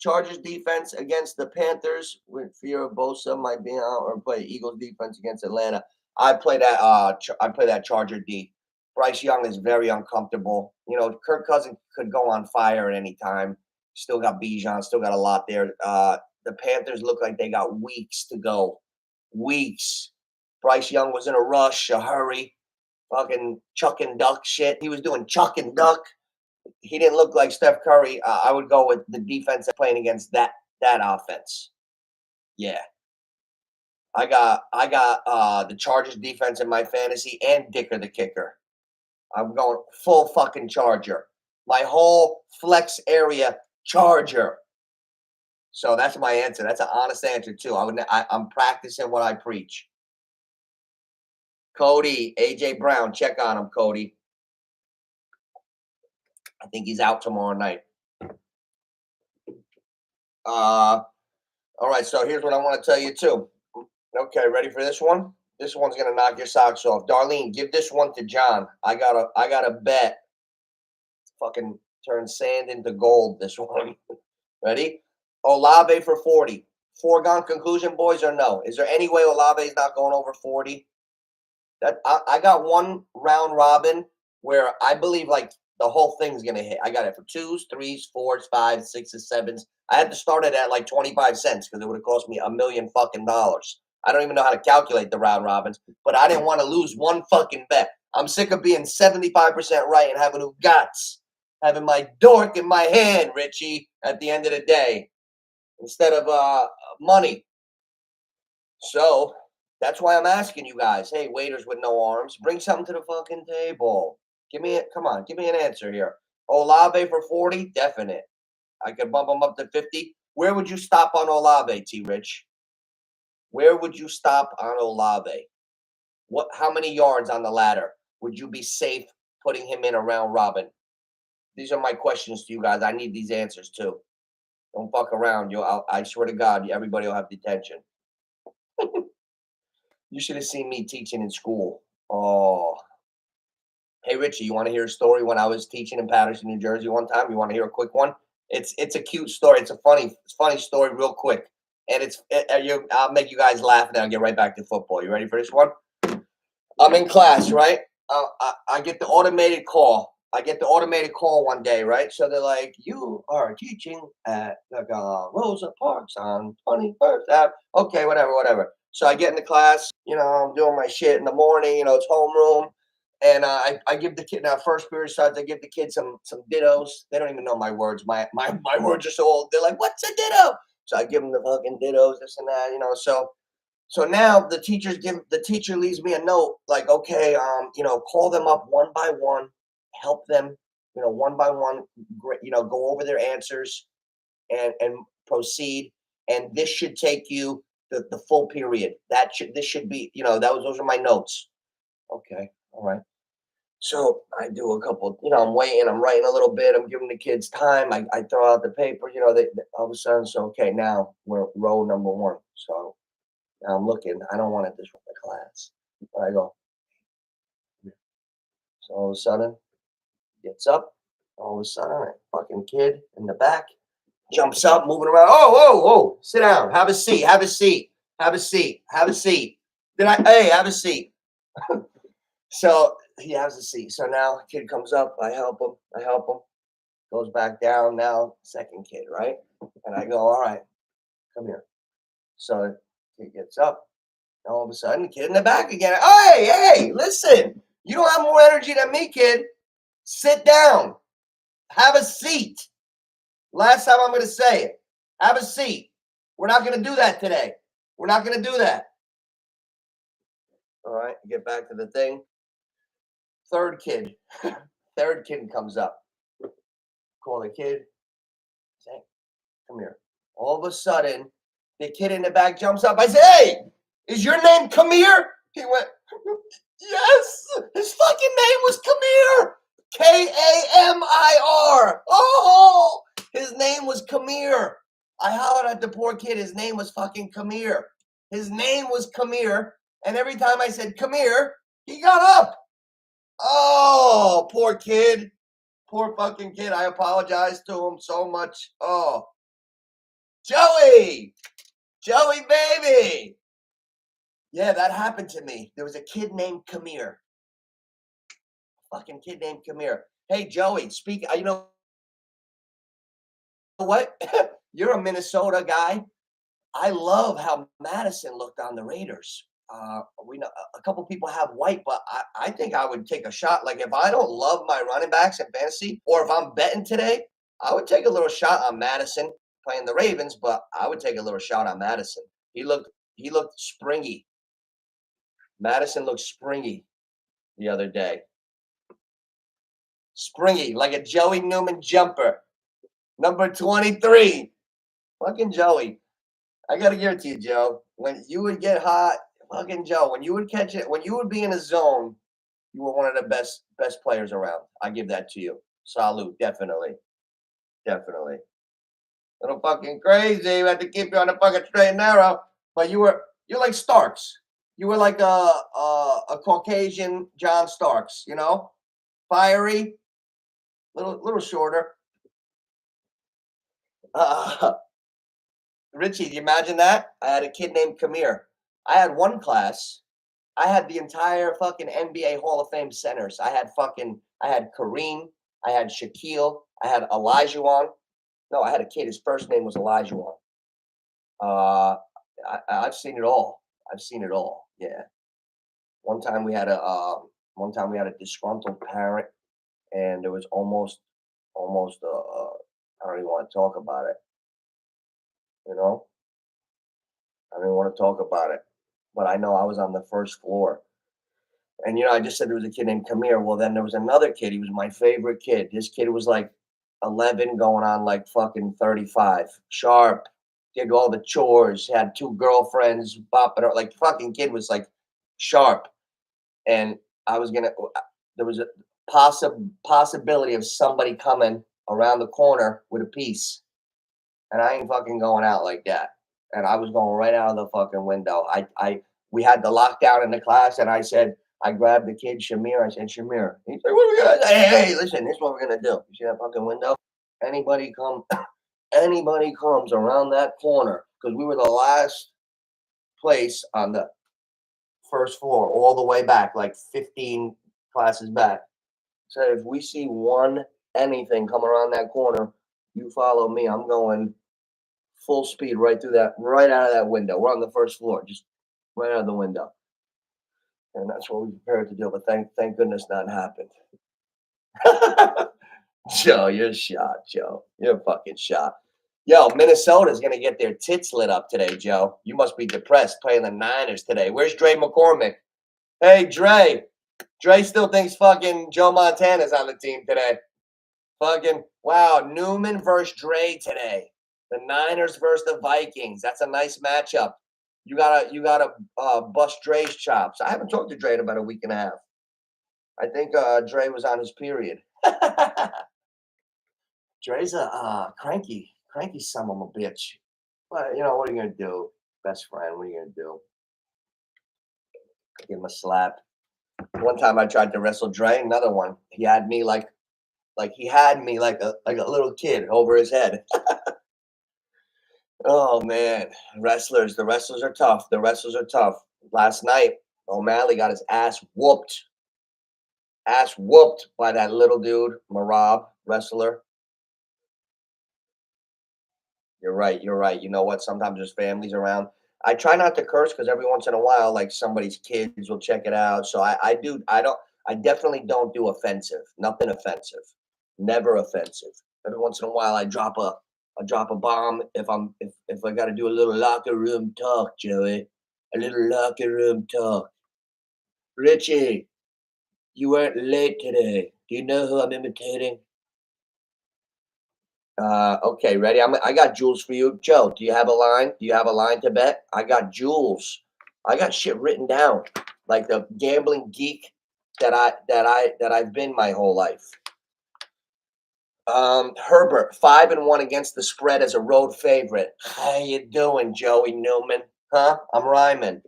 Chargers defense against the Panthers with fear of Bosa might be out, or play Eagles defense against Atlanta. I play that Charger D. Bryce Young is very uncomfortable. You know, Kirk Cousins could go on fire at any time. Still got Bijan, still got a lot there. The Panthers look like they got weeks to go. Weeks. Bryce Young was in a rush, a hurry. Fucking chuck and duck shit. He was doing chuck and duck. He didn't look like Steph Curry. I would go with the defense playing against that offense. Yeah. I got the Chargers defense in my fantasy and Dicker the kicker. I'm going full fucking Charger. My whole flex area Charger. So that's my answer. That's an honest answer too. I'm practicing what I preach. Cody, AJ Brown, check on him, Cody. I think he's out tomorrow night. All right, so here's what I want to tell you too. Okay, ready for this one? This one's gonna knock your socks off. Darlene, give this one to John. I got a bet. Fucking turn sand into gold. This one. Ready? Olave for 40. Foregone conclusion, boys, or no? Is there any way Olave is not going over 40? That I got one round robin where I believe like the whole thing's gonna hit. I got it for twos, threes, fours, fives, sixes, sevens. I had to start it at like 25 cents because it would have cost me $1,000,000. I don't even know how to calculate the round robins, but I didn't want to lose one fucking bet. I'm sick of being 75% right and having who guts, having my dork in my hand, Richie, at the end of the day, instead of money. So that's why I'm asking you guys, hey, waiters with no arms, bring something to the fucking table. Come on, give me an answer here. Olave for 40, definite. I could bump him up to 50. Where would you stop on Olave, T. Rich? Where would you stop on Olave? How many yards on the ladder would you be safe putting him in around Robin? These are my questions to you guys. I need these answers too. Don't fuck around. I swear to God, everybody will have detention. You should have seen me teaching in school. Oh. Hey, Richie, you want to hear a story when I was teaching in Patterson, New Jersey one time? You want to hear a quick one? It's a cute story. It's a funny story real quick. And I'll make you guys laugh and I'll get right back to football. You ready for this one? I'm in class, right? I get the automated call. One day, right? So they're like, you are teaching at Rosa Parks on 21st Ave. Okay, whatever. So I get into class, I'm doing my shit in the morning, it's homeroom. And I give the kid, now first period starts, I give the kid some dittos. They don't even know my words. My words are so old. They're like, what's a ditto? So I give them the fucking dittos, this and that, So now the teacher leaves me a note like, okay, call them up one by one, help them, one by one, go over their answers and proceed. And this should take you the full period. This should be, those are my notes. Okay, all right. So I do a couple, I'm writing a little bit. I'm giving the kids time. I throw out the paper, they all of a sudden. So, okay, now we're row number one. So now I'm looking. I don't want to disrupt the class. I go. So all of a sudden, gets up. All of a sudden, a fucking kid in the back jumps up, moving around. Oh, sit down. Have a seat. Have a seat. Have a seat. Have a seat. Hey, have a seat. So he has a seat. So now kid comes up. I help him. Goes back down. Now second kid, right? And I go, all right, come here. So he gets up. All of a sudden, kid in the back again. Hey, listen. You don't have more energy than me, kid. Sit down. Have a seat. Last time I'm going to say it. Have a seat. We're not going to do that today. We're not going to do that. All right, get back to the thing. Third kid comes up. Call the kid. Say, come here. All of a sudden, the kid in the back jumps up. I say, hey, is your name Kamir? He went, yes. His fucking name was Kamir. Kamir. Oh, his name was Kamir. I hollered at the poor kid. His name was fucking Kamir. His name was Kamir. And every time I said Kamir, he got up. Oh, poor kid. Poor fucking kid. I apologize to him so much. Oh, Joey, baby. Yeah, that happened to me. There was a kid named Kamir. Fucking kid named Kamir. Hey, Joey, you know what? You're a Minnesota guy. I love how Madison looked on the Raiders. We know a couple people have White, but I think I would take a shot. Like if I don't love my running backs in fantasy, or if I'm betting today, I would take a little shot on Madison playing the Ravens, but I would take a little shot on Madison. He looked springy. Madison looked springy the other day. Springy, like a Joey Newman jumper. Number 23. Fucking Joey. I got to give it to you, Joe. When you would get hot, fucking Joe, when you would catch it, when you would be in a zone, you were one of the best players around. I give that to you. Salute, definitely. Little fucking crazy. We had to keep you on the fucking straight and narrow. But you're like Starks. You were like a Caucasian John Starks, you know? Fiery, little shorter. Uh, Richie, do you imagine that? I had a kid named Kamir. I had one class. I had the entire fucking NBA Hall of Fame centers. I had Kareem. I had Shaquille. I had Olajuwon. No, I had a kid. His first name was Olajuwon. Uh, I've seen it all. I've seen it all. Yeah. One time we had a disgruntled parent, and there was almost I don't even want to talk about it. You know, I don't even want to talk about it. But I know I was on the first floor, and I just said there was a kid named Kamir. Well, then there was another kid. He was my favorite kid. This kid was like 11, going on like fucking 35. Sharp, did all the chores, had two girlfriends, bopping her. Like fucking kid was like sharp, and I was gonna. There was a possibility of somebody coming around the corner with a piece, and I ain't fucking going out like that. And I was going right out of the fucking window. We had the lockdown in the class, and I grabbed the kid Shamir. I said, Shamir. He's like, what are we gonna? Hey, listen, this is what we're gonna do. You see that fucking window? Anybody come? Anybody comes around that corner, because we were the last place on the first floor, all the way back, like 15 classes back. So if we see anything come around that corner, you follow me. I'm going full speed right through that, right out of that window. We're on the first floor, just right out of the window. And that's what we prepared to do. But thank goodness that happened. Joe, you're shot, Joe. You're fucking shot. Yo, Minnesota's gonna get their tits lit up today, Joe. You must be depressed playing the Niners today. Where's Dre McCormick? Hey, Dre. Dre still thinks fucking Joe Montana's on the team today. Fucking wow, Newman versus Dre today. The Niners versus the Vikings. That's a nice matchup. You gotta bust Dre's chops. I haven't talked to Dre in about a week and a half. I think Dre was on his period. Dre's a cranky son of a bitch. But what are you gonna do? Best friend, what are you gonna do? Give him a slap. One time I tried to wrestle Dre, another one. He had me like a little kid over his head. Oh man, the wrestlers are tough. The wrestlers are tough. Last night, O'Malley got his ass whooped by that little dude, Marab, wrestler. You're right. You're right. You know what? Sometimes there's families around. I try not to curse because every once in a while, like somebody's kids will check it out. So I do. I don't. I definitely don't do offensive. Nothing offensive. Never offensive. Every once in a while, I drop a bomb if I got to do a little locker room talk, Joey. A little locker room talk. Richie, you weren't late today. Do you know who I'm imitating? Okay, ready? I got jewels for you. Joe, do you have a line? Do you have a line to bet? I got jewels. I got shit written down, like the gambling geek that I've been my whole life. Herbert, 5-1 against the spread as a road favorite. How you doing, Joey Newman? Huh? I'm rhyming.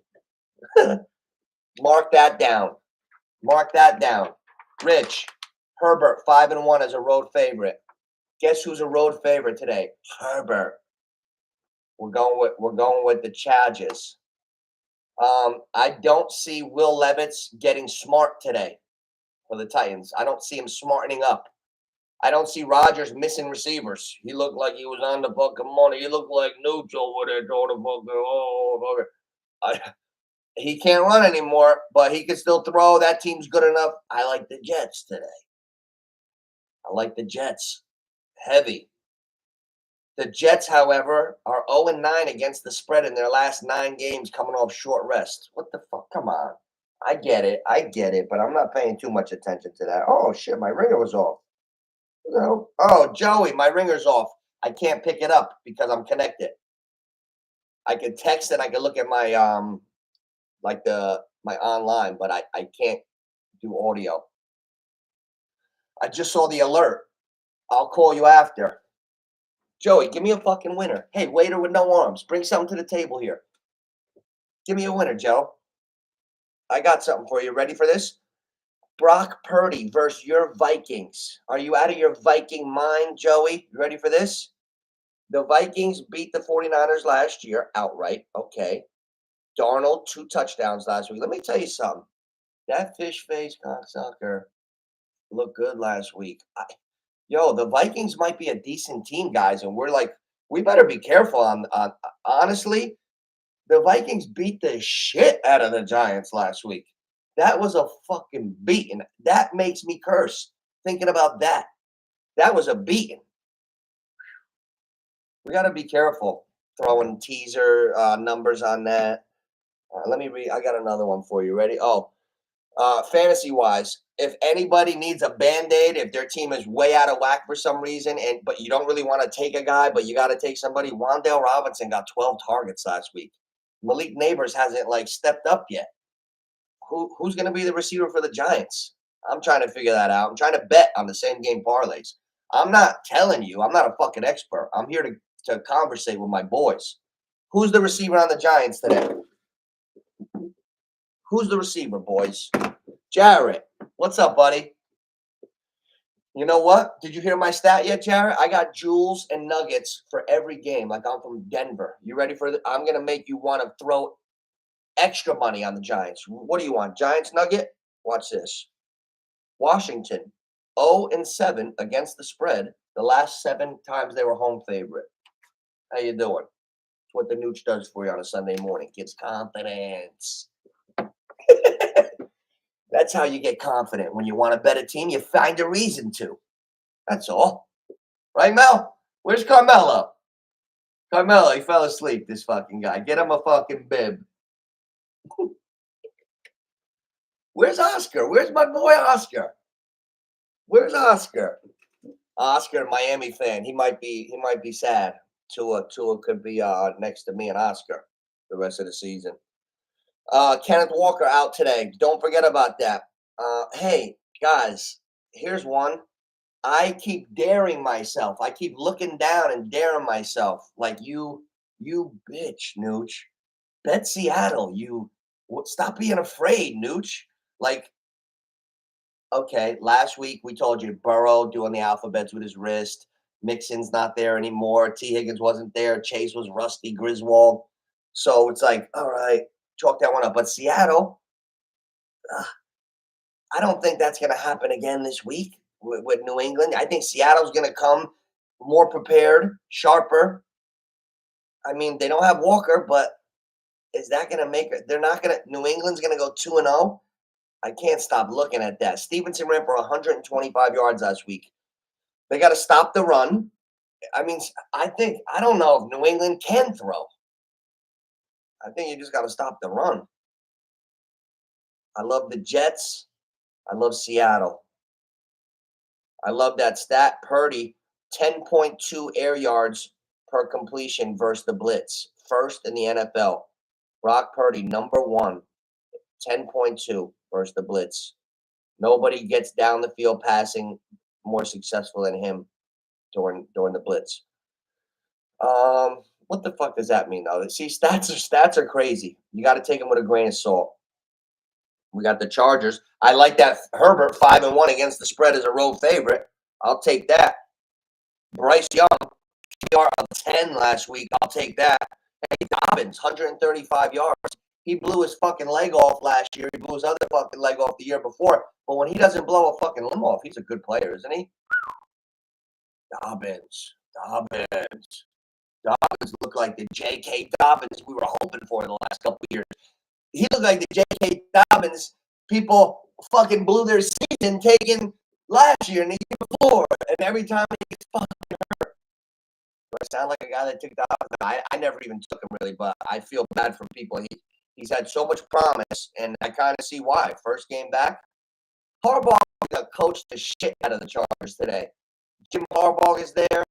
Mark that down. Mark that down. Rich, Herbert, 5-1 as a road favorite. Guess who's a road favorite today? Herbert. We're going with the Chargers. I don't see Will Levis getting smart today for the Titans. I don't see him smartening up. I don't see Rodgers missing receivers. He looked like he was on the fucking money. He looked like nooch over there throwing the fucking he can't run anymore, but he can still throw. That team's good enough. I like the Jets today. I like the Jets. Heavy. The Jets, however, are 0-9 against the spread in their last 9 games, coming off short rest. What the fuck? Come on. I get it, but I'm not paying too much attention to that. Oh, shit, my ringer was off. Oh, Joey, my ringer's off. I can't pick it up because I'm connected. I can text and I can look at my my online, but I can't do audio. I just saw the alert. I'll call you after. Joey, give me a fucking winner. Hey, waiter with no arms, bring something to the table here. Give me a winner, Joe. I got something for you. Ready for this? Brock Purdy versus your Vikings. Are you out of your Viking mind, Joey? You ready for this? The Vikings beat the 49ers last year outright. Okay. Darnold, 2 touchdowns last week. Let me tell you something. That fish-faced cocksucker looked good last week. The Vikings might be a decent team, guys, and we better be careful on honestly, the Vikings beat the shit out of the Giants last week. That was a fucking beating. That makes me curse thinking about that. That was a beating. We got to be careful throwing teaser numbers on that. Let me read. I got another one for you. Ready? Fantasy-wise, if anybody needs a Band-Aid, if their team is way out of whack for some reason, but you don't really want to take a guy, but you got to take somebody, Wan'Dale Robinson got 12 targets last week. Malik Neighbors hasn't, stepped up yet. Who's going to be the receiver for the Giants? I'm trying to figure that out. I'm trying to bet on the same game parlays. I'm not telling you. I'm not a fucking expert. I'm here to conversate with my boys. Who's the receiver on the Giants today? Who's the receiver, boys? Jarrett. What's up, buddy? You know what? Did you hear my stat yet, Jarrett? I got jewels and nuggets for every game. Like I'm from Denver. You ready for it? I'm going to make you want to throw extra money on the Giants. What do you want? Giants nugget? Watch this. Washington, 0-7 against the spread the last 7 times they were home favorite. How you doing? It's what the nooch does for you on a Sunday morning. Gives confidence. That's how you get confident. When you want to bet a team, you find a reason to. That's all. Right, Mel? Where's Carmelo? Carmelo, he fell asleep, this fucking guy. Get him a fucking bib. Where's Oscar? Where's my boy Oscar? Where's Oscar? Oscar, Miami fan. He might be sad. Tua could be next to me and Oscar the rest of the season. Kenneth Walker out today. Don't forget about that. Hey, guys, here's one. I keep daring myself. I keep looking down and daring myself. Like you bitch, Nooch. Bet Seattle. Stop being afraid, Nooch. Okay, last week we told you Burrow doing the alphabets with his wrist. Mixon's not there anymore. T. Higgins wasn't there. Chase was rusty. Griswold. So it's like, all right, chalk that one up. But Seattle, I don't think that's going to happen again this week with New England. I think Seattle's going to come more prepared, sharper. I mean, they don't have Walker, but is that going to make it? They're not going to. New England's going to go 2-0. I can't stop looking at that. Stevenson ran for 125 yards last week. They got to stop the run. I mean, I don't know if New England can throw. I think you just got to stop the run. I love the Jets. I love Seattle. I love that stat. Purdy, 10.2 air yards per completion versus the blitz. First in the NFL. Brock Purdy, number 1, 10.2 versus the blitz. Nobody gets down the field passing more successful than him during the blitz. What the fuck does that mean, though? See, stats are crazy. You got to take them with a grain of salt. We got the Chargers. I like that Herbert 5-1 against the spread as a road favorite. I'll take that. Bryce Young, PR of 10 last week. I'll take that. Hey, Dobbins, 135 yards. He blew his fucking leg off last year. He blew his other fucking leg off the year before. But when he doesn't blow a fucking limb off, he's a good player, isn't he? Dobbins looked like the J.K. Dobbins we were hoping for in the last couple of years. He looked like the J.K. Dobbins people fucking blew their season taking last year and the year before. And every time he gets fucking hurt. Do I sound like a guy that took Dobbins? I never even took him really, but I feel bad for people. He's had so much promise, and I kind of see why. First game back. Harbaugh coached the shit out of the Chargers today. Jim Harbaugh is there.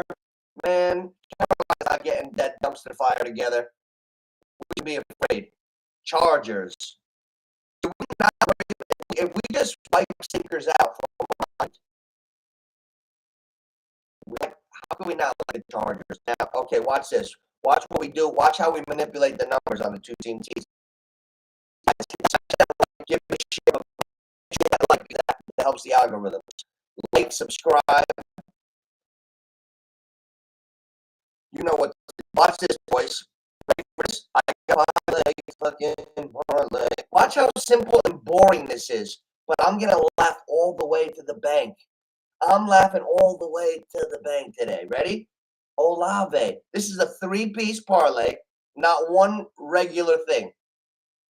Man, Carolina's not getting that dumpster fire together. We should be afraid. Chargers. If we just wipe stickers out from our mind, how can we not the Chargers. Now, okay, watch this. Watch what we do. Watch how we manipulate the numbers on the two-team teams. Give a share. Like that helps the algorithm. Like, subscribe. You know what? Watch this, boys. I got fucking parlay. Watch how simple and boring this is. But I'm gonna laugh all the way to the bank. I'm laughing all the way to the bank today. Ready? Olave. This is a 3-piece parlay, not one regular thing.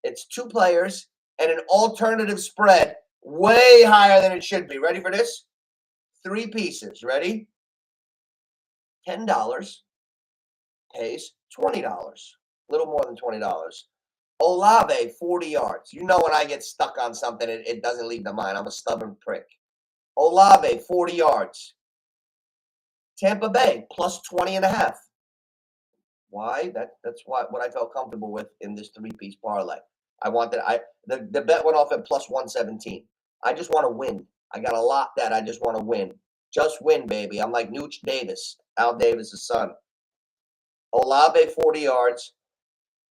It's 2 players and an alternative spread way higher than it should be. Ready for this? 3 pieces. Ready? $10 pays $20. A little more than $20. Olave, 40 yards. You know when I get stuck on something, it doesn't leave the mind. I'm a stubborn prick. Olave, 40 yards. Tampa Bay, plus 20.5. Why? That's what I felt comfortable with in this 3-piece parlay. The bet went off at plus 117. I just want to win. I got a lot that I just want to win. Just win, baby. I'm like Nooch Davis, Al Davis' son. Olave, 40 yards.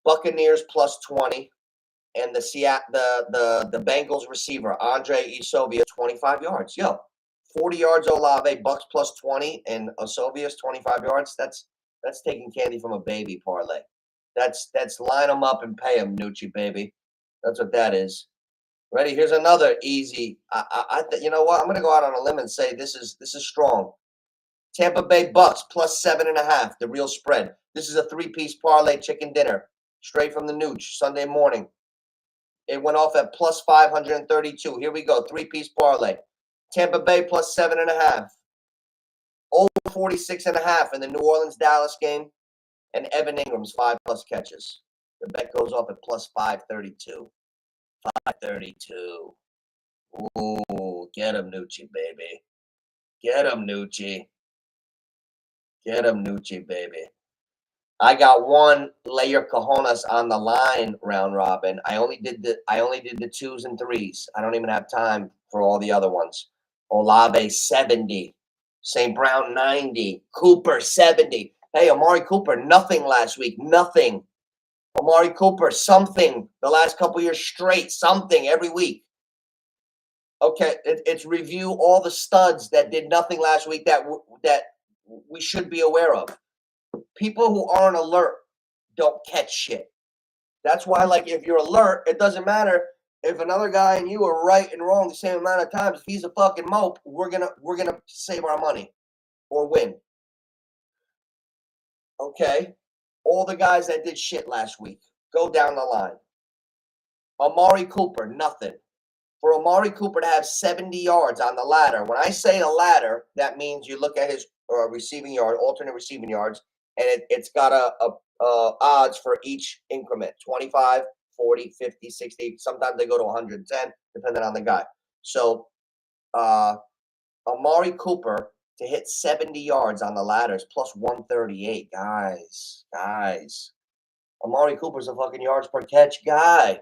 Buccaneers plus 20. And the Bengals receiver, Andre Isovia, 25 yards. Yo, 40 yards Olave, Bucks plus 20, and Isovia's 25 yards. That's taking candy from a baby parlay. That's line them up and pay them, Nucci, baby. That's what that is. Ready? Here's another easy. You know what? I'm gonna go out on a limb and say this is strong. Tampa Bay Bucks plus 7.5. The real spread. This is a 3-piece parlay chicken dinner, straight from the nooch, Sunday morning. It went off at plus 532. Here we go. 3-piece parlay. Tampa Bay plus 7.5. Over 46.5 in the New Orleans-Dallas game. And Evan Ingram's 5+ catches. The bet goes off at plus 532. 532. Ooh, get him, Nucci, baby. Get him, Nucci. Get him, Nucci, baby. I got one layer cojones on the line round robin. I only did the 2s and 3s. I don't even have time for all the other ones. Olave 70, St. Brown 90, Cooper 70. Hey, Amari Cooper, nothing last week, nothing. Amari Cooper, something the last couple years straight, something every week. Okay, it's review all the studs that did nothing last week that we should be aware of. People who aren't alert don't catch shit. That's why, like, if you're alert, it doesn't matter if another guy and you are right and wrong the same amount of times. If he's a fucking mope, we're gonna save our money or win. Okay, all the guys that did shit last week, go down the line. Amari Cooper, nothing. For Amari Cooper to have 70 yards on the ladder, when I say the ladder, that means you look at his receiving yard, alternate receiving yards, and it's got a odds for each increment, 25, 40, 50, 60. Sometimes they go to 110, depending on the guy. So Amari Cooper to hit 70 yards on the ladders plus 138. Guys. Amari Cooper's a fucking yards per catch guy.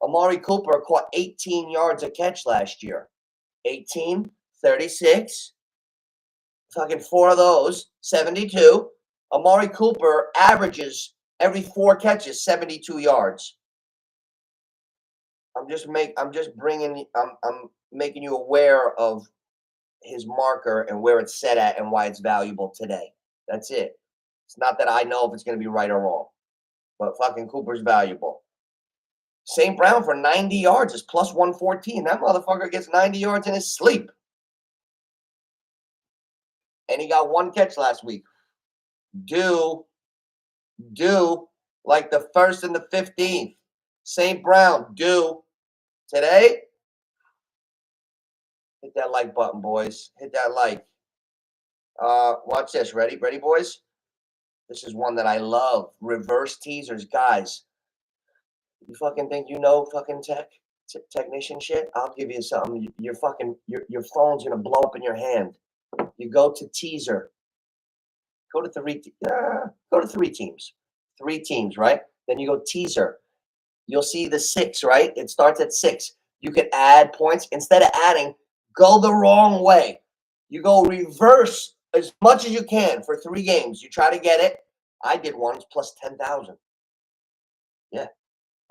Amari Cooper caught 18 yards a catch last year. 18, 36. Fucking 4 of those, 72. Amari Cooper averages every 4 catches 72 yards. I'm making you aware of his marker and where it's set at and why it's valuable today. That's it. It's not that I know if it's going to be right or wrong, but fucking Cooper's valuable. St. Brown for 90 yards is plus 114. That motherfucker gets 90 yards in his sleep. And he got 1 catch last week. Do like the 1st and the 15th. St. Brown, do. Today, hit that like button, boys. Hit that like. Watch this. Ready, boys? This is one that I love. Reverse teasers. Guys, you fucking think you know fucking technician shit? I'll give you something. Your phone's going to blow up in your hand. You go to teaser. Go to 3 teams. 3 teams, right? Then you go teaser. You'll see the 6, right? It starts at 6. You can add points. Instead of adding, go the wrong way. You go reverse as much as you can for 3 games. You try to get it. I did ones plus 10,000. Yeah,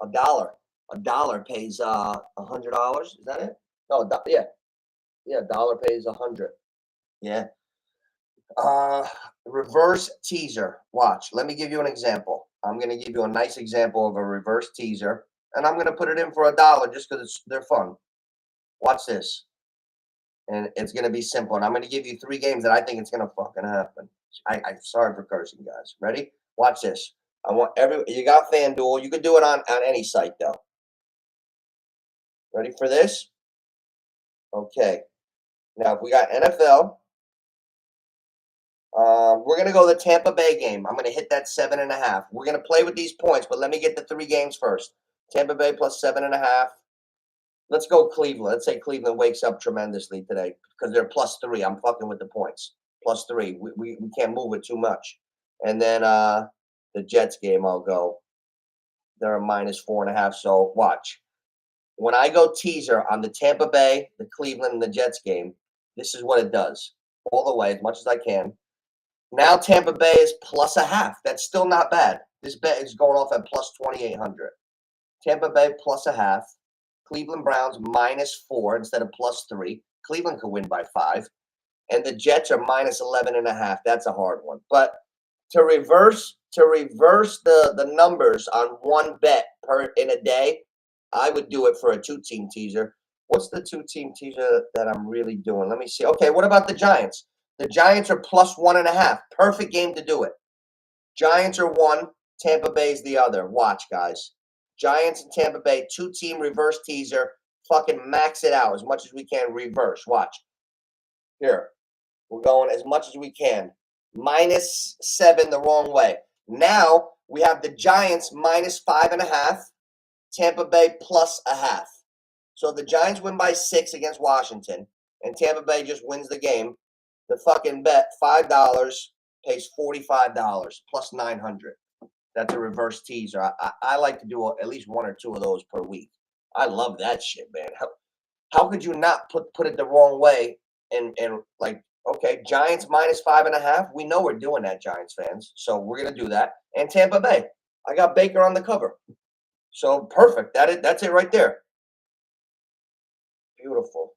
a dollar. A dollar pays $100. Is that it? No, yeah, yeah. Dollar pays 100. Yeah. Uh, reverse teaser. Watch. Let me give you an example. I'm going to give you a nice example of a reverse teaser, and I'm going to put it in for a dollar just because they're fun. Watch this, and it's going to be simple. And I'm going to give you 3 games that I think it's going to fucking happen. I'm sorry for cursing, guys. Ready? Watch this. I want you got FanDuel. You could do it on any site though. Ready for this? Okay. Now, if we got NFL, we're going to go the Tampa Bay game. I'm going to hit that 7.5. We're going to play with these points, but let me get the 3 games first. Tampa Bay plus 7.5. Let's go Cleveland. Let's say Cleveland wakes up tremendously today because they're plus 3. I'm fucking with the points. Plus 3. We can't move it too much. And then the Jets game, I'll go. They're a minus 4.5. So watch. When I go teaser on the Tampa Bay, the Cleveland, and the Jets game, this is what it does. All the way, as much as I can. Now Tampa Bay is plus 0.5. That's still not bad. This bet is going off at plus 2,800. Tampa Bay plus 0.5. Cleveland Browns minus 4 instead of plus 3. Cleveland could win by 5. And the Jets are minus 11.5. That's a hard one. But to reverse the numbers on one bet in a day, I would do it for a 2-team teaser. What's the 2-team teaser that I'm really doing? Let me see. Okay, what about the Giants? The Giants are plus 1.5. Perfect game to do it. Giants are 1. Tampa Bay's the other. Watch, guys. Giants and Tampa Bay, 2-team reverse teaser. Fucking max it out as much as we can. Reverse. Watch. Here. We're going as much as we can. Minus 7 the wrong way. Now we have the Giants minus 5.5. Tampa Bay plus 0.5. So the Giants win by 6 against Washington, and Tampa Bay just wins the game. The fucking bet, $5 pays $45 plus 900. That's a reverse teaser. I like to do at least 1 or 2 of those per week. I love that shit, man. How could you not put it the wrong way and like, okay, Giants minus 5.5. We know we're doing that, Giants fans. So we're gonna do that. And Tampa Bay. I got Baker on the cover. So perfect. That's it right there. Beautiful.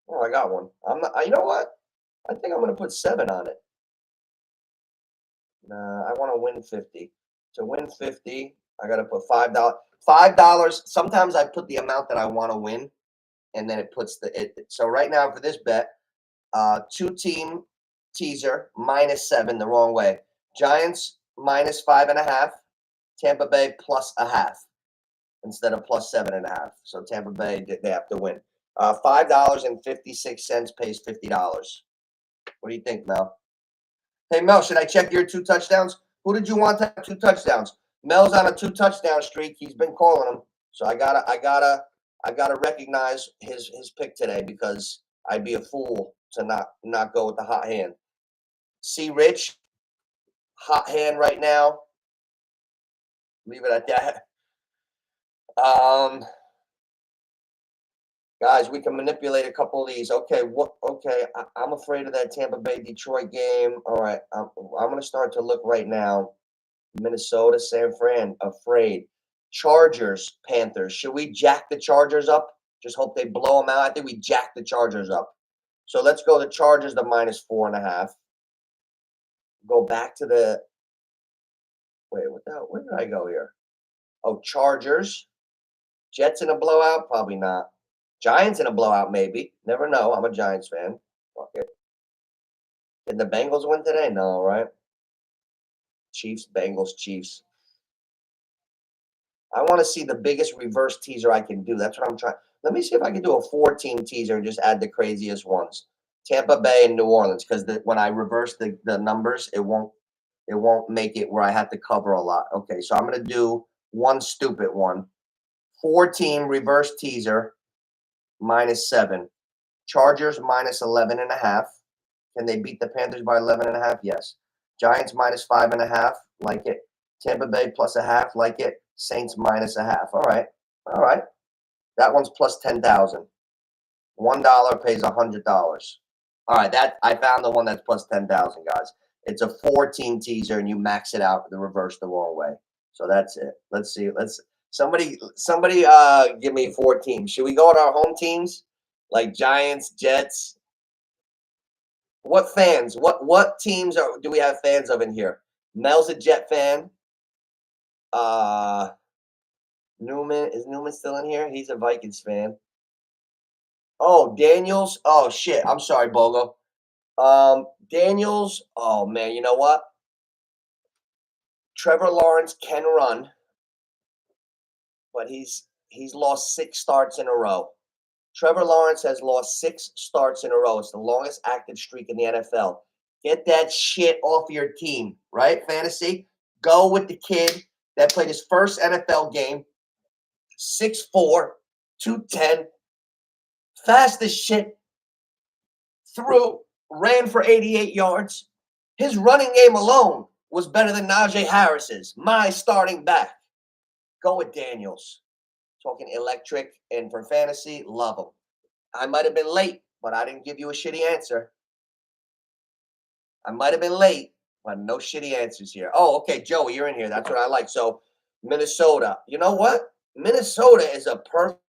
Oh, I got one. I'm not. You know what? I think I'm gonna put 7 on it. Nah, I want to win 50. To win 50, I gotta put $5. $5. Sometimes I put the amount that I want to win, and then it puts so right now for this bet, 2-team teaser minus 7 the wrong way. Giants minus 5.5. Tampa Bay plus 0.5 instead of plus 7.5. So Tampa Bay, they have to win. $5.56 pays $50. What do you think, Mel? Hey, Mel, should I check your 2 touchdowns? Who did you want to have 2 touchdowns? Mel's on a 2-touchdown streak. He's been calling them. So I gotta recognize his pick today because I'd be a fool to not go with the hot hand. See, Rich, hot hand right now. Leave it at that. Guys, we can manipulate a couple of these. Okay, Okay, I'm afraid of that Tampa Bay Detroit game. All right, I'm going to start to look right now. Minnesota, San Fran, afraid. Chargers, Panthers. Should we jack the Chargers up? Just hope they blow them out. I think we jack the Chargers up. So let's go the Chargers to minus 4.5. Go back to the. Wait, what the hell? Where did I go here? Oh, Chargers. Jets in a blowout? Probably not. Giants in a blowout, maybe. Never know. I'm a Giants fan. Fuck it. Did the Bengals win today? No, right? Chiefs, Bengals, Chiefs. I want to see the biggest reverse teaser I can do. That's what I'm trying. Let me see if I can do a 4-team teaser and just add the craziest ones. Tampa Bay and New Orleans, because when I reverse the numbers, it won't make it where I have to cover a lot. Okay, so I'm going to do one stupid one. 4-team reverse teaser. Minus 7. Chargers minus 11.5. Can they beat the Panthers by 11.5? Yes. Giants minus 5.5. Like it. Tampa Bay plus 0.5. Like it. Saints minus 0.5. All right. That one's plus 10,000. $1 pays $100. All right, that I found the one that's plus 10,000, guys. It's a 14 teaser, and you max it out the reverse the wrong way. So that's it. Let's see. Let's somebody give me 4 teams. Should we go with our home teams like Giants, Jets? What fans? What teams do we have fans of in here? Mel's a Jet fan. Uh Newman, is Newman still in here? He's a Vikings fan. Oh, Daniels. Oh shit. I'm sorry, Bogo. Daniels. Oh man, you know what? Trevor Lawrence can run, but he's lost 6 starts in a row. Trevor Lawrence has lost 6 starts in a row. It's the longest active streak in the NFL. Get that shit off your team, right? Fantasy. Go with the kid that played his first NFL game. 6'4", 210, fast as shit. Ran for 88 yards. His running game alone was better than Najee Harris's, my starting back. Go with Daniels. Talking electric, and for fantasy, love him. I might have been late, but I didn't give you a shitty answer. I might have been late, but no shitty answers here. Oh, okay, Joey, you're in here. That's what I like. So, Minnesota. You know what? Minnesota is a perfect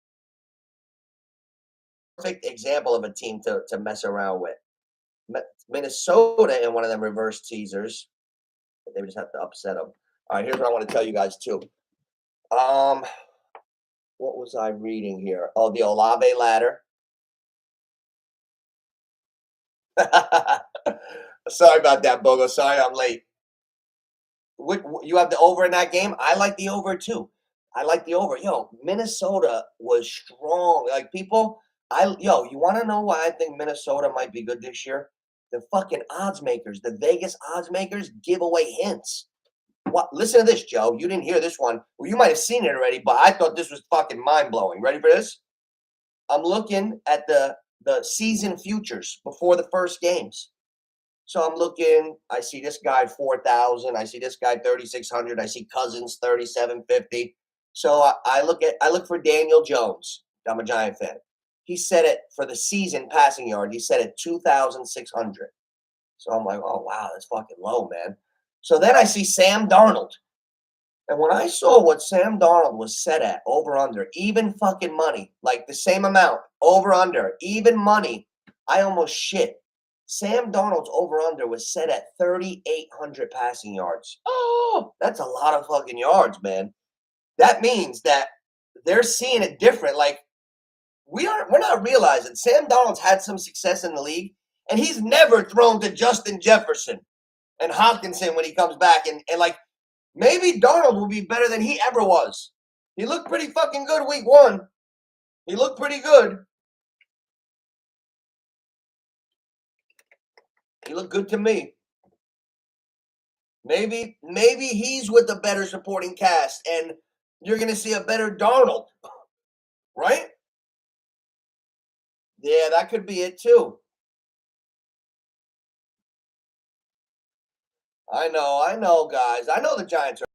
example of a team to mess around with. Minnesota in one of them reverse teasers. They would just have to upset them. All right, here's what I want to tell you guys too. What was I reading here? Oh, the Olave ladder. Sorry about that, Bogo. Sorry I'm late. You have the over in that game? I like the over too. I like the over. Yo, Minnesota was strong. Like people, you want to know why I think Minnesota might be good this year? The fucking odds makers, the Vegas odds makers give away hints. What? Listen to this, Joe. You didn't hear this one. Well, you might have seen it already, but I thought this was fucking mind blowing. Ready for this? I'm looking at the season futures before the first games. So I'm looking. I see this guy 4,000. I see this guy 3,600. I see Cousins 3,750. So I look for Daniel Jones. I'm a Giant fan. He set it for the season passing yard. He set it 2,600. So I'm like, oh wow, that's fucking low, man. So then I see Sam Darnold. And when I saw what Sam Darnold was set at, over under, even fucking money, like the same amount, over under, even money, I almost shit. Sam Darnold's over under was set at 3,800 passing yards. Oh, that's a lot of fucking yards, man. That means that they're seeing it different. Like we're not realizing Sam Darnold's had some success in the league, and he's never thrown to Justin Jefferson and Hopkinson when he comes back, and like maybe Darnold will be better than he ever was. He looked pretty fucking good week 1. He looked pretty good. He looked good to me. Maybe he's with a better supporting cast, and you're gonna see a better Darnold, right? Yeah, that could be it too. I know, guys. I know the Giants are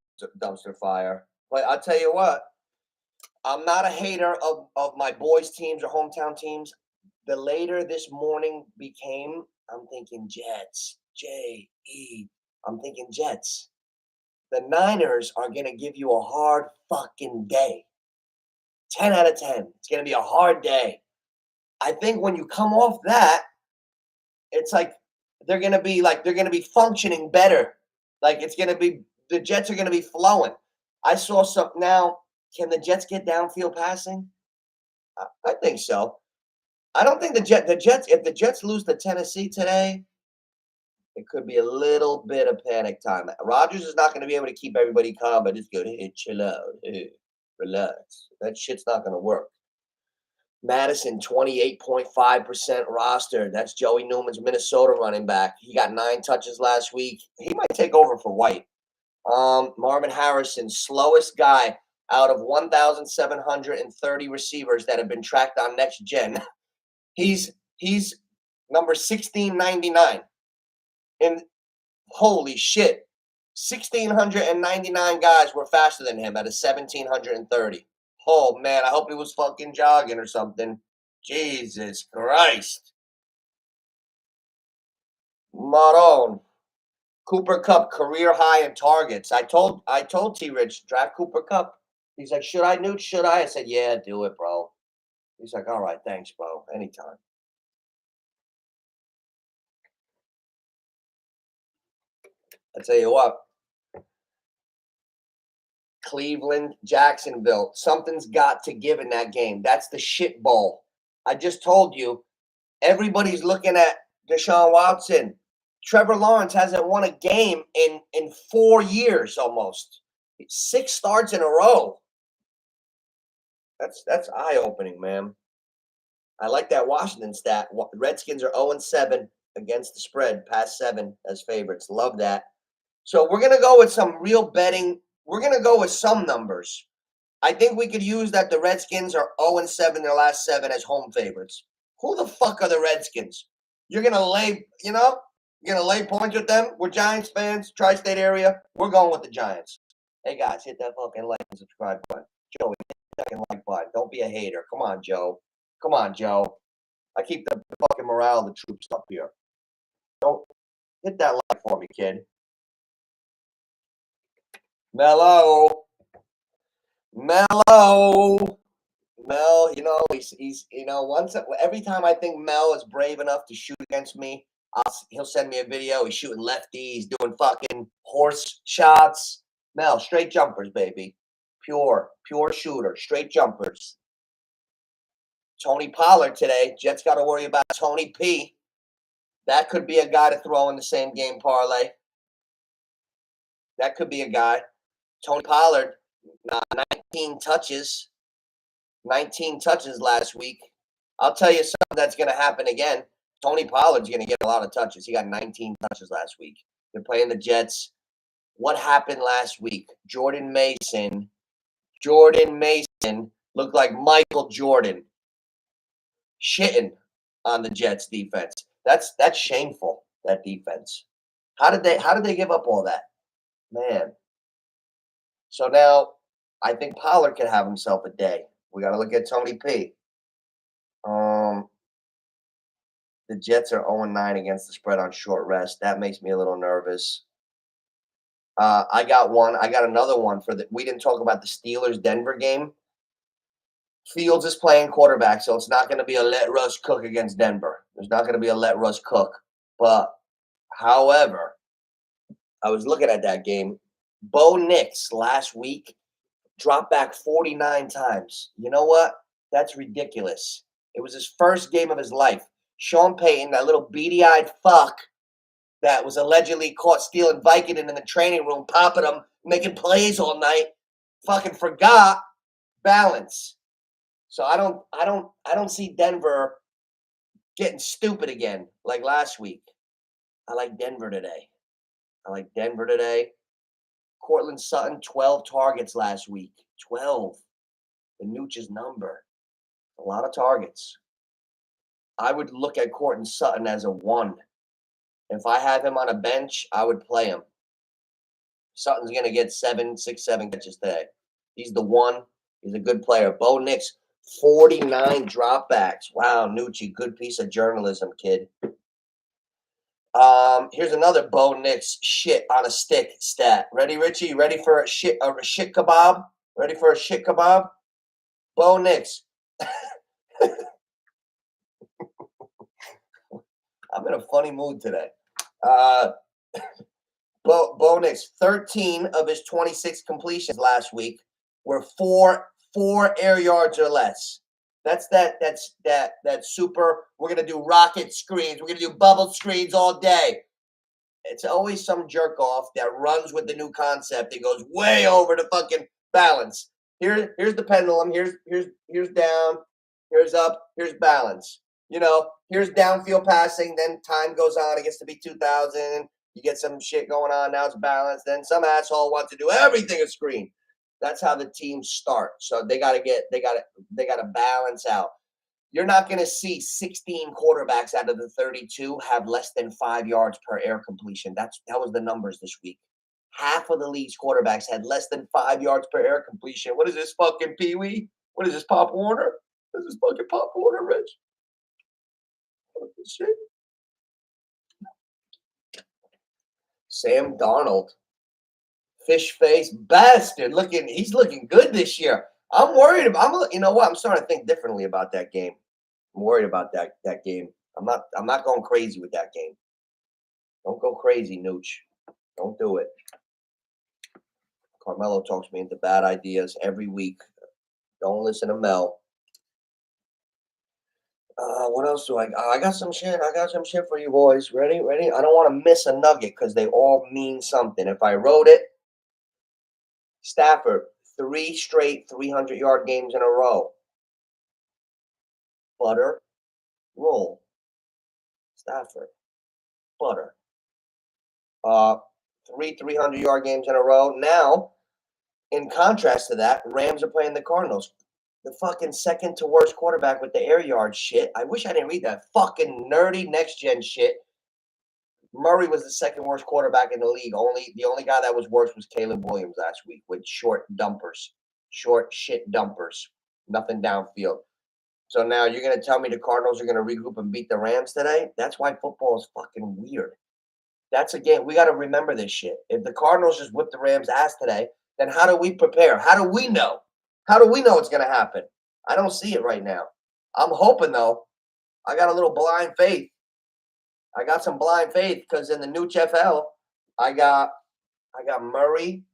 dumpster fire, but I'll tell you what. I'm not a hater of my boys' teams or hometown teams. The later this morning became, I'm thinking Jets. J-E. I'm thinking Jets. The Niners are going to give you a hard fucking day. 10 out of 10. It's going to be a hard day. I think when you come off that, it's like they're going to be functioning better. Like the Jets are going to be flowing. I saw some now. Can the Jets get downfield passing? I think so. I don't think the Jets, if the Jets lose to Tennessee today, it could be a little bit of panic time. Rodgers is not going to be able to keep everybody calm, but it's good. Hey, chill out. Hey, relax. That shit's not going to work. Madison, 28.5% roster. That's Joey Newman's Minnesota running back. He got 9 touches last week. He might take over for White. Marvin Harrison, slowest guy out of 1,730 receivers that have been tracked on Next Gen. He's number 1699. And holy shit, 1,699 guys were faster than him at a 1,730. Oh man, I hope he was fucking jogging or something. Jesus Christ. Maroon. Cooper Cup career high in targets. I told T Rich draft Cooper Cup. He's like, should I, Nooch? Should I? I said, yeah, do it, bro. He's like, all right, thanks, bro. Anytime. I tell you what, Cleveland, Jacksonville, something's got to give in that game. That's the shit bowl. I just told you, everybody's looking at Deshaun Watson. Trevor Lawrence hasn't won a game in 4 years almost. 6 starts in a row. That's eye-opening, man. I like that Washington stat. Redskins are 0-7 against the spread, past 7 as favorites. Love that. So we're going to go with some real betting. We're going to go with some numbers. I think we could use that the Redskins are 0-7 their last 7 as home favorites. Who the fuck are the Redskins? You're going to lay, you're going to lay points with them? We're Giants fans, tri-state area. We're going with the Giants. Hey, guys, hit that fucking like and subscribe button. Joey, hit that fucking like button. Don't be a hater. Come on, Joe. Come on, Joe. I keep the fucking morale of the troops up here. Don't hit that like for me, kid. Mello. Mel, he's every time I think Mel is brave enough to shoot against me, he'll send me a video. He's shooting lefties, doing fucking horse shots. Mel, straight jumpers, baby. Pure shooter, straight jumpers. Tony Pollard today. Jets got to worry about Tony P. That could be a guy to throw in the same game parlay. That could be a guy. Tony Pollard, 19 touches. 19 touches last week. I'll tell you something that's going to happen again. Tony Pollard's going to get a lot of touches. He got 19 touches last week. They're playing the Jets. What happened last week? Jordan Mason looked like Michael Jordan shitting on the Jets defense. That's shameful, that defense. How did they give up all that? Man. So now I think Pollard can have himself a day. We got to look at Tony P. The Jets are 0-9 against the spread on short rest. That makes me a little nervous. I got another one we didn't talk about the Steelers-Denver game. Fields is playing quarterback, so it's not going to be a let Russ cook against Denver. There's not going to be a let Russ cook. But, however, I was looking at that game. Bo Nix last week dropped back 49 times. You know what? That's ridiculous. It was his first game of his life. Sean Payton, that little beady-eyed fuck that was allegedly caught stealing Vicodin in the training room, popping them, making plays all night, fucking forgot balance. So I don't see Denver getting stupid again like last week. I like Denver today. Cortland Sutton, 12 targets last week. 12. The nooch's number. A lot of targets. I would look at Cortland Sutton as a 1. If I have him on a bench, I would play him. Sutton's going to get 7 catches today. He's the 1. He's a good player. Bo Nix, 49 dropbacks. Wow, Nucci, good piece of journalism, kid. Here's another Bo Nix shit on a stick stat. Ready, Richie? Ready for a shit kebab? Ready for a shit kebab? Bo Nix. I'm in a funny mood today. Bo Nix, 13 of his 26 completions last week were four air yards or less. That's super. We're gonna do rocket screens. We're gonna do bubble screens all day. It's always some jerk off that runs with the new concept and goes way over the fucking balance. Here's the pendulum. Here's down. Here's up. Here's balance. Here's downfield passing. Then time goes on. It gets to be 2,000. You get some shit going on. Now it's balanced. Then some asshole wants to do everything a screen. That's how the teams start. So they gotta balance out. You're not going to see 16 quarterbacks out of the 32 have less than 5 yards per air completion. That was the numbers this week. Half of the league's quarterbacks had less than 5 yards per air completion. What is this fucking Pee-wee? What is this, Pop Warner? This is fucking Pop Warner, Rich. What the shit? Sam Darnold. Fish face bastard. He's looking good this year. I'm worried about. You know what? I'm starting to think differently about that game. I'm worried about that game. I'm not going crazy with that game. Don't go crazy, nooch. Don't do it. Carmelo talks me into bad ideas every week. Don't listen to Mel. What else do I? I got some shit. I got some shit for you boys. Ready? Ready? I don't want to miss a nugget because they all mean something. If I wrote it, Stafford, 3 straight 300-yard games in a row. Butter, roll. Stafford, butter. 3 300-yard games in a row. Now, in contrast to that, Rams are playing the Cardinals. The fucking second to worst quarterback with the air yard shit. I wish I didn't read that fucking nerdy next gen shit. Murray was the second worst quarterback in the league. The only guy that was worse was Caleb Williams last week with short shit dumpers, nothing downfield. So now you're gonna tell me the Cardinals are gonna regroup and beat the Rams today? That's why football is fucking weird. That's a game we got to remember this shit. If the Cardinals just whip the Rams' ass today, then how do we prepare? How do we know? How do we know it's gonna happen? I don't see it right now. I'm hoping though. I got a little blind faith. I got some blind faith because in the nooch FL, I got Murray.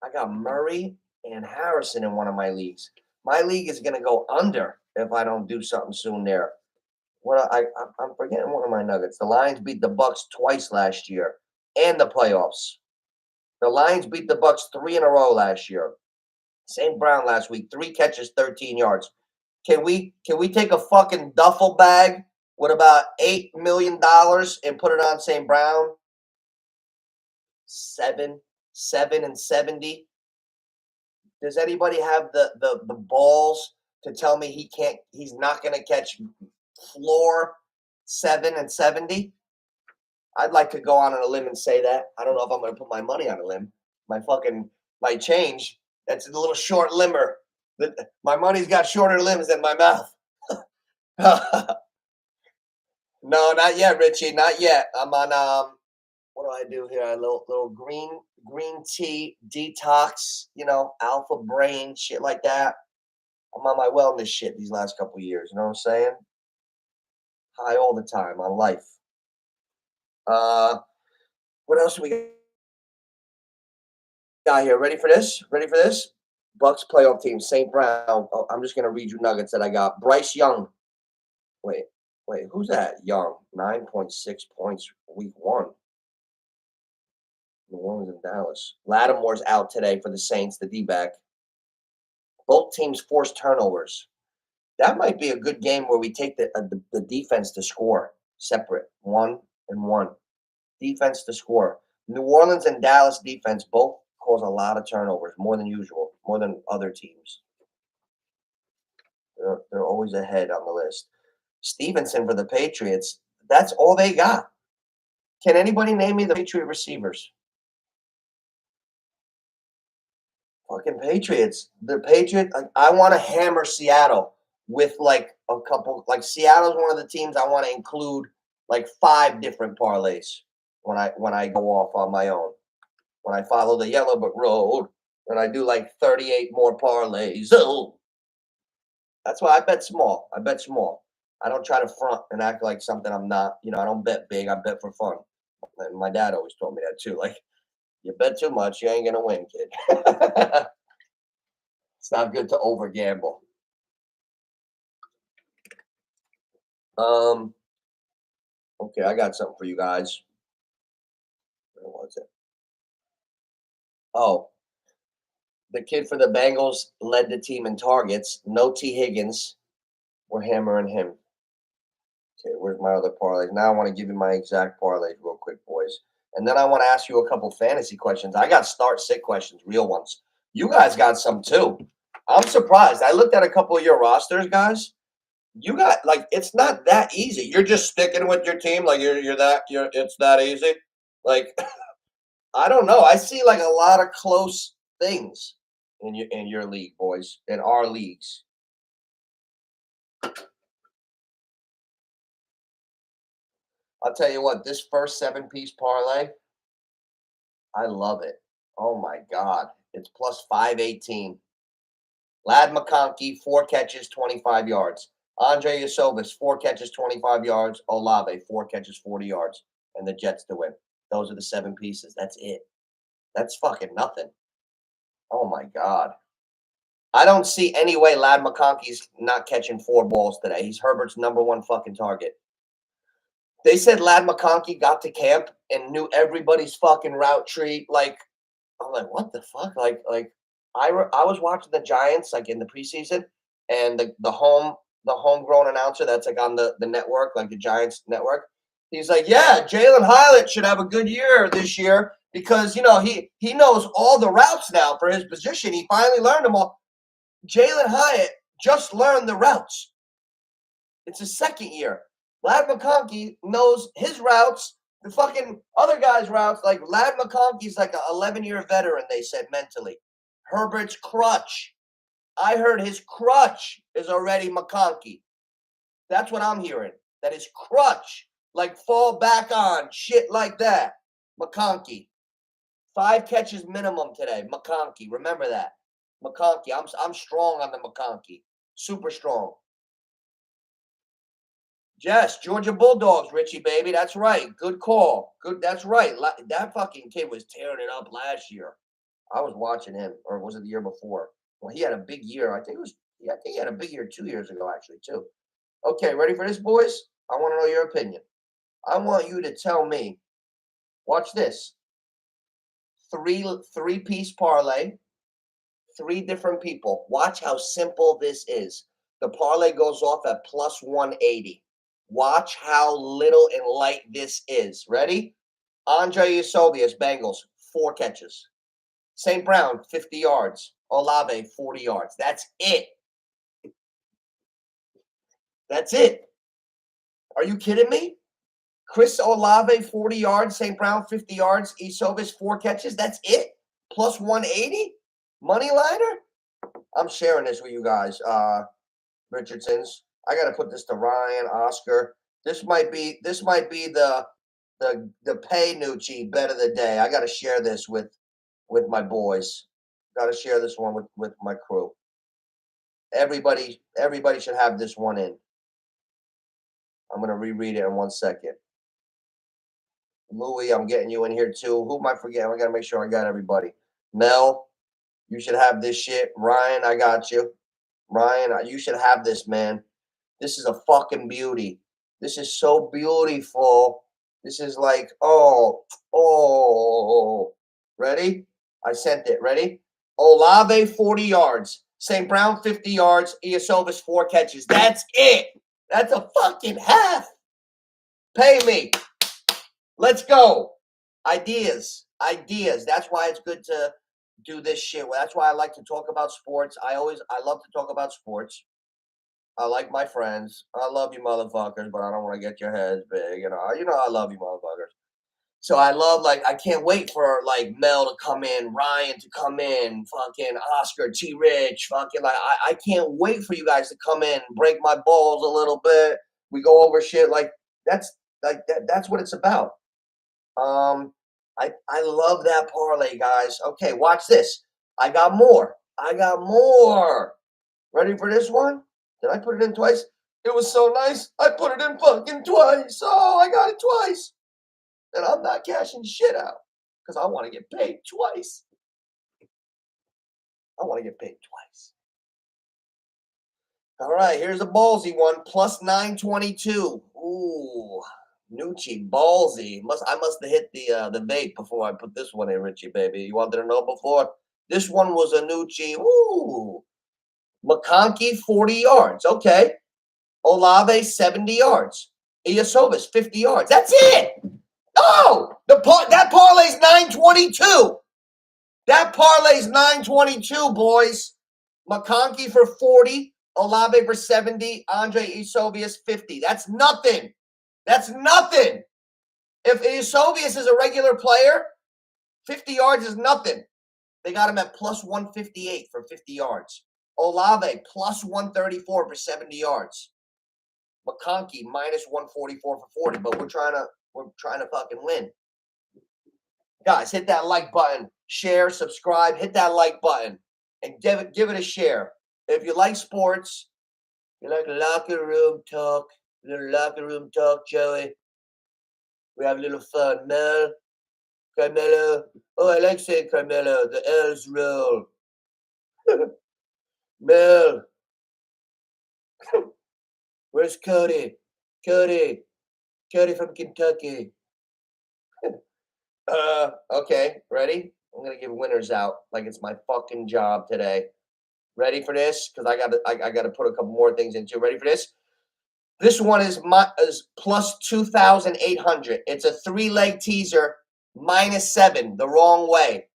I got Murray and Harrison in one of my leagues. My league is going to go under if I don't do something soon there. I'm forgetting one of my nuggets. The Lions beat the Bucks twice last year and the playoffs. The Lions beat the Bucks 3 in a row last year. St. Brown last week, 3 catches, 13 yards. Can we take a fucking duffel bag with about $8 million and put it on St. Brown? 7 and 70. Does anybody have the balls to tell me he's not gonna catch floor 7 and 70? I'd like to go on a limb and say that. I don't know if I'm gonna put my money on a limb. My change. That's a little short limber. My money's got shorter limbs than my mouth. No, not yet, Richie. Not yet. I'm on what do I do here? A little green tea detox, alpha brain, shit like that. I'm on my wellness shit these last couple of years. You know what I'm saying? High all the time on life. What else do we got here? Ready for this? Ready for this? Bucks playoff team, St. Brown. Oh, I'm just gonna read you nuggets that I got. Bryce Young. Wait, who's that? Young, 9.6 points week 1. New Orleans and Dallas. Lattimore's out today for the Saints, the D-back. Both teams forced turnovers. That might be a good game where we take the defense to score separate, 1 and 1. Defense to score. New Orleans and Dallas defense both cause a lot of turnovers, more than usual, more than other teams. They're always ahead on the list. Stevenson for the Patriots. That's all they got. Can anybody name me the Patriot receivers? Fucking Patriots. The Patriots. I want to hammer Seattle with like a couple. Like Seattle's one of the teams I want to include like 5 different parlays when I go off on my own. When I follow the yellow brick road, and I do like 38 more parlays. Oh, that's why I bet small. I don't try to front and act like something I'm not. I don't bet big. I bet for fun. And my dad always told me that too. Like, you bet too much, you ain't gonna win, kid. It's not good to over gamble. Okay, I got something for you guys. Where was it? Oh, the kid for the Bengals led the team in targets. No T. Higgins. We're hammering him. Okay, where's my other parlays? Now I want to give you my exact parlays real quick, boys. And then I want to ask you a couple fantasy questions. I got start-sit questions, real ones. You guys got some too. I'm surprised. I looked at a couple of your rosters, guys. You got it's not that easy. You're just sticking with your team, like it's that easy. Like I don't know. I see like a lot of close things in your league, boys, in our leagues. I'll tell you what, this first 7-piece parlay, I love it. Oh my God. It's plus 518. Lad McConkey, 4 catches, 25 yards. Andre Yasovis, 4 catches, 25 yards. Olave, 4 catches, 40 yards. And the Jets to win. Those are the 7 pieces. That's it. That's fucking nothing. Oh my God. I don't see any way Lad McConkey's not catching 4 balls today. He's Herbert's #1 fucking target. They said Lad McConkey got to camp and knew everybody's fucking route tree. Like, I'm like, what the fuck? I was watching the Giants like in the preseason, and the homegrown announcer that's like on the network, like the Giants network, he's like, yeah, Jalen Hyatt should have a good year this year because he knows all the routes now for his position. He finally learned them all. Jalen Hyatt just learned the routes. It's his second year. Lad McConkey knows his routes, the fucking other guy's routes. Like, Lad McConkey's like an 11-year veteran, they said, mentally. Herbert's crutch. I heard his crutch is already McConkey. That's what I'm hearing. That his crutch, like, fall back on, shit like that. McConkey. 5 catches minimum today. McConkey. Remember that. McConkey. I'm strong on the McConkey. Super strong. Yes, Georgia Bulldogs, Richie, baby. That's right. Good call. Good. That's right. That fucking kid was tearing it up last year. I was watching him, or was it the year before? Well, he had a big year. I think he had a big year 2 years ago, actually, too. Okay, ready for this, boys? I want to know your opinion. I want you to tell me. Watch this. Three-piece parlay. 3 different people. Watch how simple this is. The parlay goes off at plus 180. Watch how little and light this is. Ready? Andre Yasovius, Bengals, 4 catches. St. Brown, 50 yards. Olave, 40 yards. That's it. That's it. Are you kidding me? Chris Olave, 40 yards. St. Brown, 50 yards. Yasovius, 4 catches. That's it? Plus 180? Money liner? I'm sharing this with you guys, Richardsons. I got to put this to Ryan, Oscar. This might be the pay Nucci bet of the day. I got to share this with my boys. Got to share this one with my crew. Everybody should have this one in. I'm going to reread it in 1 second. Louis, I'm getting you in here too. Who am I forgetting? I got to make sure I got everybody. Mel, you should have this shit. Ryan, I got you. Ryan, you should have this, man. This is a fucking beauty. This is so beautiful. This is like, oh. Ready? I sent it. Ready? Olave, 40 yards. St. Brown, 50 yards. Iasovis, 4 catches. That's it. That's a fucking half. Pay me. Let's go. Ideas. That's why it's good to do this shit. That's why I like to talk about sports. I love to talk about sports. I like my friends. I love you motherfuckers, but I don't want to get your heads big. You know I love you motherfuckers. So I love, like, I can't wait for, like, Mel to come in, Ryan to come in, fucking Oscar, T-Rich, fucking, like, I can't wait for you guys to come in, break my balls a little bit. We go over shit. That's what it's about. I love that parlay, guys. Okay, watch this. I got more. Ready for this one? Did I put it in twice? It was so nice. I put it in fucking twice. Oh, I got it twice. And I'm not cashing shit out because I want to get paid twice. All right, here's a ballsy one. Plus 922. Ooh, Nucci, ballsy. I must have hit the vape before I put this one in, Richie, baby. You wanted to know before? This one was a Nucci. Ooh. McConkey, 40 yards. Okay. Olave, 70 yards. Iasovis, 50 yards. That's it. Oh, that parlay's 922. That parlay's 922, boys. McConkey for 40, Olave for 70, Andre Iasovius 50. That's nothing. If Iasovius is a regular player, 50 yards is nothing. They got him at plus 158 for 50 yards. Olave plus 134 for 70 yards. McConkey minus 144 for 40, but we're trying to fucking win. Guys, hit that like button, share, subscribe, hit that like button, and give it a share. If you like sports, you like locker room talk, Joey. We have a little fun. Carmelo. Oh, I like saying Carmelo. The L's roll. Mel. Where's Cody? Cody from Kentucky. Okay, ready? I'm gonna give winners out like it's my fucking job today. Ready for this? Because I gotta put a couple more things into. Ready for this? This one is plus 2,800. It's a 3-leg teaser, -7 the wrong way.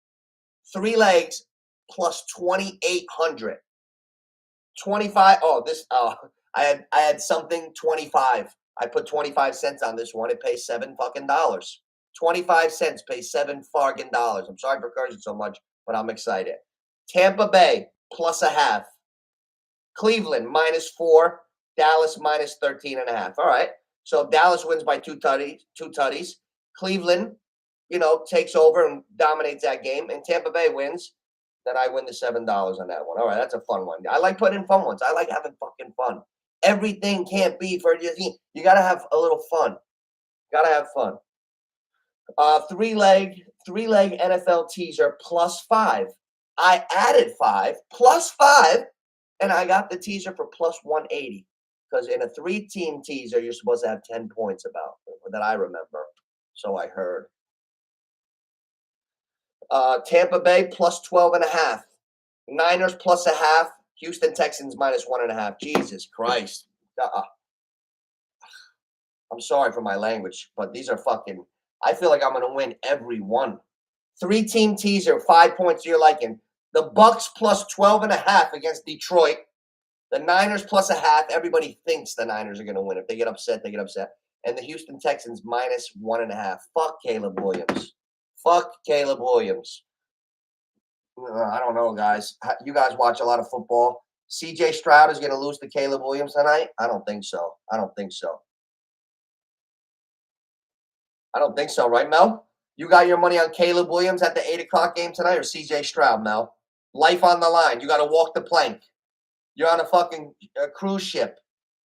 3 legs plus 2,800. 25. I had something 25. I put 25 cents on this one. It pays $7 fucking dollars. 25 cents pays $7 fucking dollars. I'm sorry for cursing so much, but I'm excited. Tampa Bay plus a half. Cleveland -4. Dallas -13.5. All right. So Dallas wins by two tutties. Cleveland, takes over and dominates that game, and Tampa Bay wins. Then I win the $7 on that one. All right, that's a fun one. I like putting in fun ones. I like having fucking fun. Everything can't be for you. You gotta have a little fun. Gotta have fun. Three-leg NFL teaser +5. I added 5 +5, and I got the teaser for +180. Because in a 3-team teaser, you're supposed to have 10 points that I remember. So I heard. Tampa Bay +12.5. Niners +0.5. Houston Texans -1.5. Jesus Christ. I'm sorry for my language, but these are fucking. I feel like I'm going to win every one. 3-team teaser, 5 points to your liking. The Bucks +12.5 against Detroit. The Niners +0.5. Everybody thinks the Niners are going to win. If they get upset, they get upset. And the Houston Texans -1.5. Fuck Caleb Williams. Fuck Caleb Williams. I don't know, guys. You guys watch a lot of football. CJ Stroud is going to lose to Caleb Williams tonight? I don't think so. I don't think so, right, Mel? You got your money on Caleb Williams at the 8 o'clock game tonight or CJ Stroud, Mel? Life on the line. You got to walk the plank. You're on a fucking cruise ship.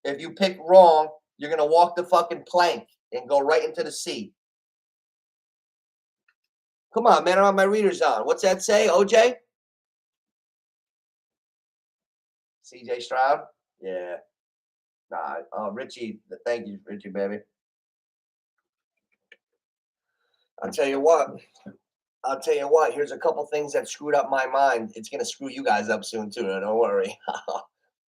If you pick wrong, you're going to walk the fucking plank and go right into the sea. Come on, man. I have my readers on. What's that say, OJ? CJ Stroud? Yeah. Nah. Richie. Thank you, Richie, baby. I'll tell you what. Here's a couple things that screwed up my mind. It's going to screw you guys up soon, too. Don't worry.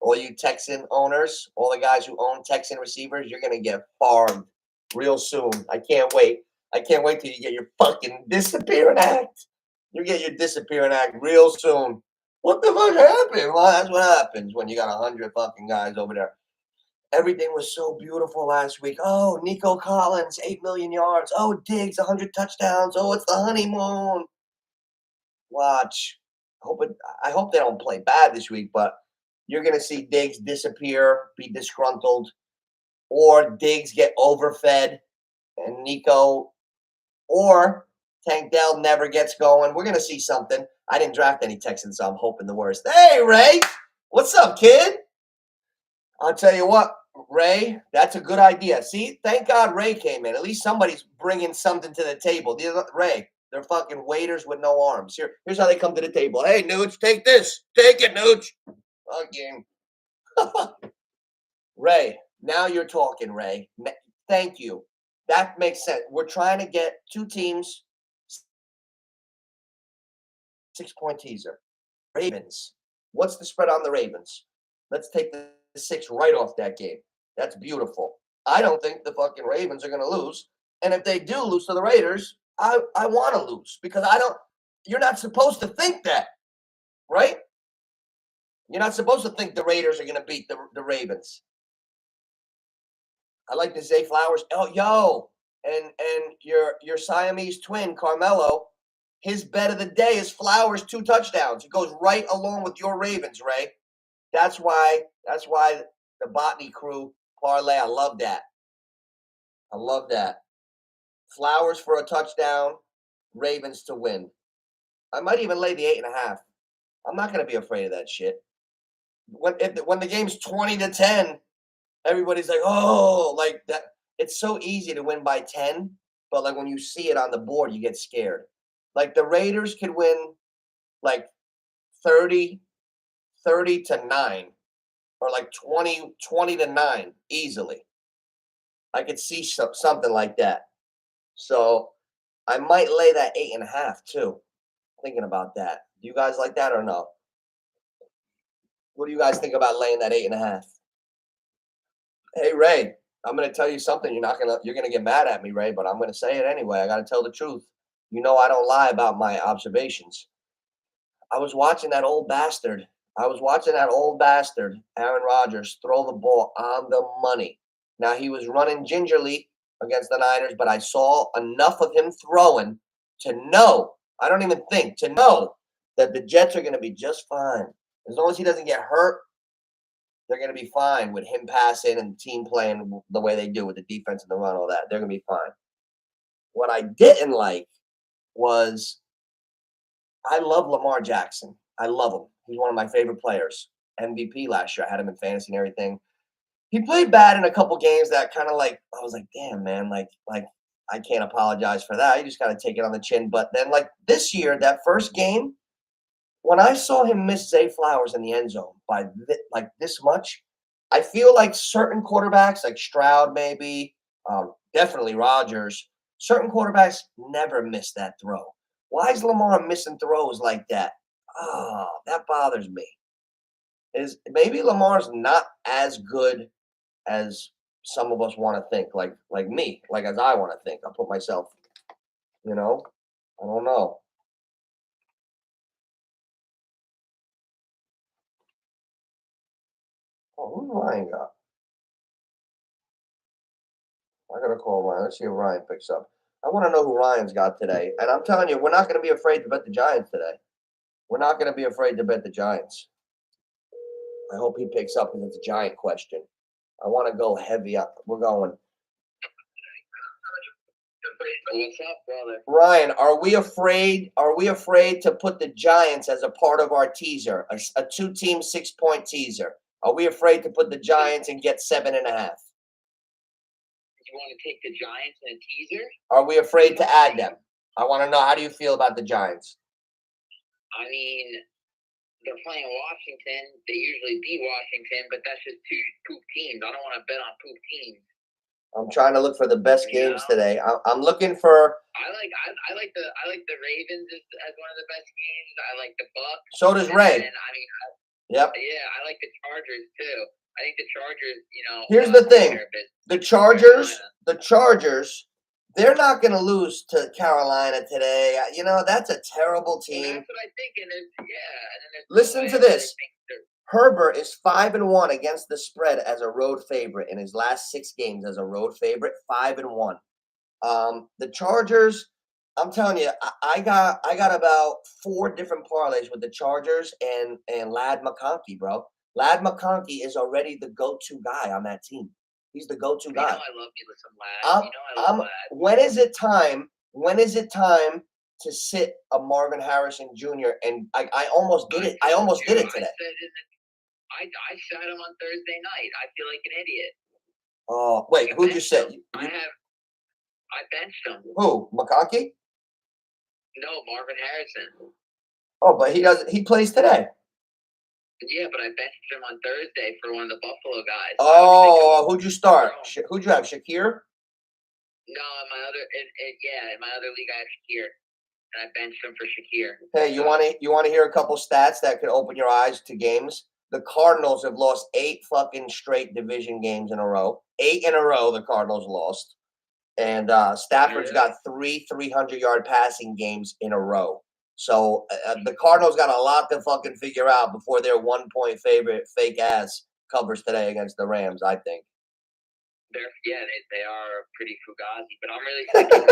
All you Texan owners, all the guys who own Texan receivers, you're going to get farmed real soon. I can't wait. I can't wait till you get your fucking disappearing act. You get your disappearing act real soon. What the fuck happened? Well, that's what happens when you got 100 fucking guys over there. Everything was so beautiful last week. Oh, Nico Collins, 8 million yards. Oh, Diggs, 100 touchdowns. Oh, it's the honeymoon. Watch. I hope they don't play bad this week, but you're going to see Diggs disappear, be disgruntled, or Diggs get overfed and Nico, or Tank Dell never gets going. We're going to see something. I didn't draft any Texans, so I'm hoping the worst. Hey, Ray. What's up, kid? I'll tell you what, Ray, that's a good idea. See, thank God Ray came in. At least somebody's bringing something to the table. Ray, they're fucking waiters with no arms. Here's how they come to the table. Hey, Nooch, take this. Take it, Nooch. Fucking. Ray, now you're talking, Ray. Thank you. That makes sense. We're trying to get 2 teams, 6-point teaser. Ravens. What's the spread on the Ravens? Let's take the 6 right off that game. That's beautiful. I don't think the fucking Ravens are going to lose. And if they do lose to the Raiders, I want to lose because you're not supposed to think that, right? You're not supposed to think the Raiders are going to beat the Ravens. I like the Zay Flowers. Oh, yo. And your Siamese twin, Carmelo, his bet of the day is Flowers 2 touchdowns. It goes right along with your Ravens, Ray. That's why the Botany crew parlay. I love that. Flowers for a touchdown. Ravens to win. I might even lay the 8.5. I'm not going to be afraid of that shit. When the game's 20-10, everybody's like, oh, like that. It's so easy to win by 10, but like when you see it on the board, you get scared. Like the Raiders could win like 30-9 or like 20-9 easily. I could see something like that. So I might lay that 8.5 too. Thinking about that. Do you guys like that or no? What do you guys think about laying that 8.5? Hey Ray, I'm gonna tell you something. You're gonna get mad at me, Ray, but I'm gonna say it anyway. I gotta tell the truth. You know I don't lie about my observations. I was watching that old bastard. Aaron Rodgers, throw the ball on the money. Now he was running gingerly against the Niners, but I saw enough of him throwing to know. I don't even think to know that the Jets are going to be just fine. As long as he doesn't get hurt, they're going to be fine with him passing and the team playing the way they do with the defense and the run, all that. They're going to be fine. What I didn't like was I love Lamar Jackson. I love him. He's one of my favorite players. MVP last year. I had him in fantasy and everything. He played bad in a couple games that kind of like, I was like, damn, man, like I can't apologize for that. You just got to take it on the chin. But then like this year, that first game, when I saw him miss Zay Flowers in the end zone by like this much, I feel like certain quarterbacks, like Stroud maybe, definitely Rodgers, certain quarterbacks never miss that throw. Why is Lamar missing throws like that? Oh, that bothers me. Maybe Lamar's not as good as some of us want to think, like me, like as I want to think. I'll put myself, I don't know. Oh, who's Ryan got? I gotta call Ryan. Let's see if Ryan picks up. I want to know who Ryan's got today. And I'm telling you, we're not going to be afraid to bet the Giants today. We're not going to be afraid to bet the Giants. I hope he picks up because it's a Giant question. I want to go heavy up. We're going. What's up, brother? Ryan, are we afraid to put the Giants as a part of our teaser, a 2-team 6-point teaser? Are we afraid to put the Giants and get 7.5? You want to take the Giants in a teaser? Are we afraid to add them? I want to know, how do you feel about the Giants? I mean, they're playing Washington. They usually beat Washington, but that's just two poop teams. I don't want to bet on poop teams. I'm trying to look for the best games today. I'm looking for. I like the Ravens as one of the best games. I like the Bucks. So does Ray. Yep. Yeah, I like the Chargers too. I think the Chargers. Here's the thing: the Chargers, they're not going to lose to Carolina today. That's a terrible team. Well, that's what I think. And listen to this. Herbert is 5-1 against the spread as a road favorite in his last 6 games as a road favorite. 5-1. The Chargers, I'm telling you, I got about 4 different parlays with the Chargers and Lad McConkey, bro. Lad McConkey is already the go-to guy on that team. He's the go-to guy. I love me with some Lad. I love Lad. When is it time to sit a Marvin Harrison Jr. and I almost did it. I almost did it today. I sat him on Thursday night. I feel like an idiot. Oh, wait, who'd you sit? I benched him. Who? McConkey? No, Marvin Harrison. Oh, but he plays today. Yeah, but I benched him on Thursday for one of the Buffalo guys. Oh, who'd you start? Who'd you have? Shakir? No, in my other league I have Shakir. And I benched him for Shakir. Hey, you want to hear a couple stats that could open your eyes to games? The Cardinals have lost 8 fucking straight division games in a row. 8 in a row the Cardinals lost. And Stafford's got 3 300-yard passing games in a row. So the Cardinals got a lot to fucking figure out before their 1-point favorite fake ass covers today against the Rams, I think. They are pretty fugazi, but I'm really sticking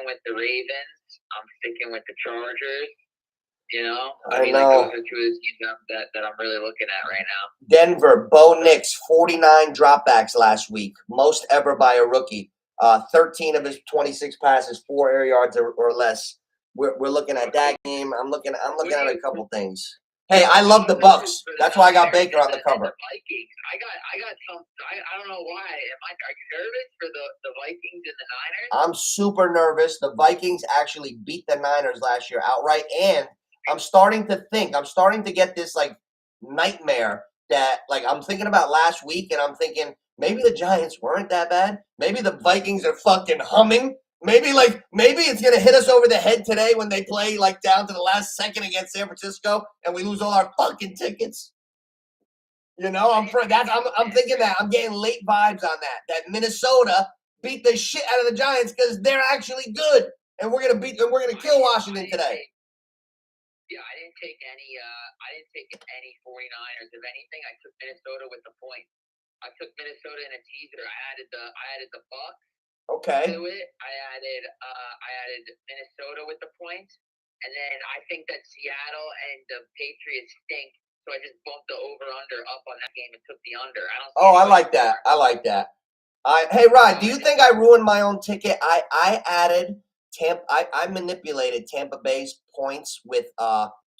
with the Ravens. I'm sticking with the Chargers. I know. Like those are 2 of the teams that I'm really looking at right now. Denver, Bo Nix, 49 dropbacks last week, most ever by a rookie. 13 of his 26 passes, 4 air yards or less. We're looking at that game. I'm looking at a couple things. Hey, I love the Bucks. That's why I got Baker on the cover. The Vikings. I got some. I don't know why. Are you nervous for the Vikings and the Niners? I'm super nervous. The Vikings actually beat the Niners last year outright, and I'm starting to get this like nightmare that like I'm thinking about last week, and I'm thinking maybe the Giants weren't that bad. Maybe the Vikings are fucking humming. Maybe it's gonna hit us over the head today when they play like down to the last second against San Francisco and we lose all our fucking tickets. You know, I'm thinking that. I'm getting late vibes on that. That Minnesota beat the shit out of the Giants because they're actually good. And we're gonna kill Washington today. Yeah, I didn't take any 49ers. If anything, I took Minnesota with the point. I took Minnesota in a teaser. I added the Bucks. Okay. To it. I added Minnesota with the points, and then I think that Seattle and the Patriots stink, so I just bumped the over/under up on that game and took the under. I like that. Hey Rod, do you think I ruined my own ticket? I added I manipulated Tampa Bay's points with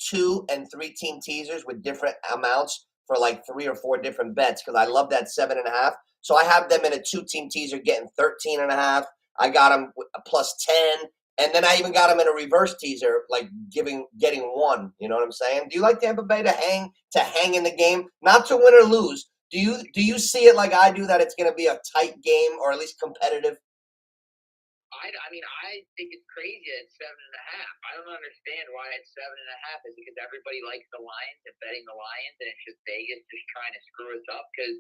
2 and 3 team teasers with different amounts for like 3 or 4 different bets because I love that 7.5. So I have them in a 2-team teaser getting 13.5. I got them plus 10, and then I even got them in a reverse teaser, like getting 1. You know what I'm saying? Do you like Tampa Bay to hang in the game, not to win or lose? Do you see it like I do that it's going to be a tight game or at least competitive? I think it's crazy at 7.5. I don't understand why it's 7.5. Is because everybody likes the Lions and betting the Lions, and it's just Vegas just trying to screw us up? Because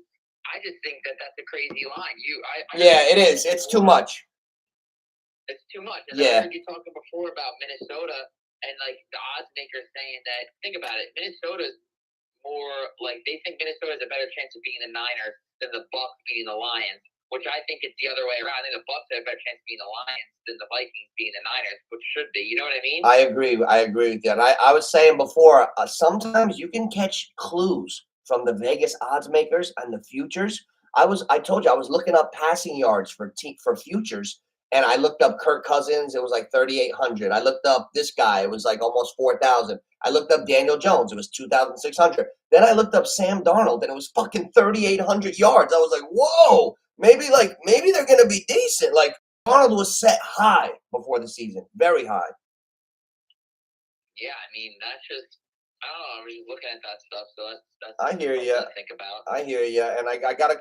I just think that that's a crazy line. It is. It's too much. It's too much. And yeah. I heard you talking before about Minnesota and like the odds makers saying that. Think about it. Minnesota's more like they think Minnesota has a better chance of beating the Niners than the Bucks beating the Lions. Which I think it's the other way around. I think the Bucks have a better chance of beating the Lions than the Vikings beating the Niners, which should be. You know what I mean? I agree with that. I was saying before, sometimes you can catch clues from the Vegas odds makers and the futures. I told you I was looking up passing yards for futures, and I looked up Kirk Cousins. It was like 3,800. I looked up this guy. It was like almost 4,000. I looked up Daniel Jones. It was 2,600. Then I looked up Sam Darnold, and it was fucking 3,800 yards. I was like, whoa. Maybe they're going to be decent. Like, Darnold was set high before the season, very high. Yeah, that's just, I don't know. I'm just looking at that stuff, so that's I hear you. To think about. I hear you, and I got a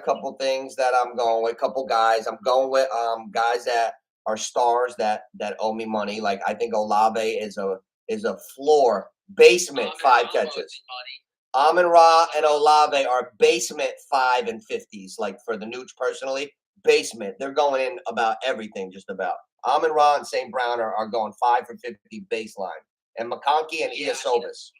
couple things that I'm going with. A couple guys. I'm going with guys that are stars that owe me money. Like I think Olave is a floor basement 5 catches. Amon-Ra and Olave are basement 5 and 50s. Like for the nooch personally, basement. They're going in about everything, just about. Amon-Ra and St. Brown are going 5 for 50 baseline. And McConkey and Iosovas.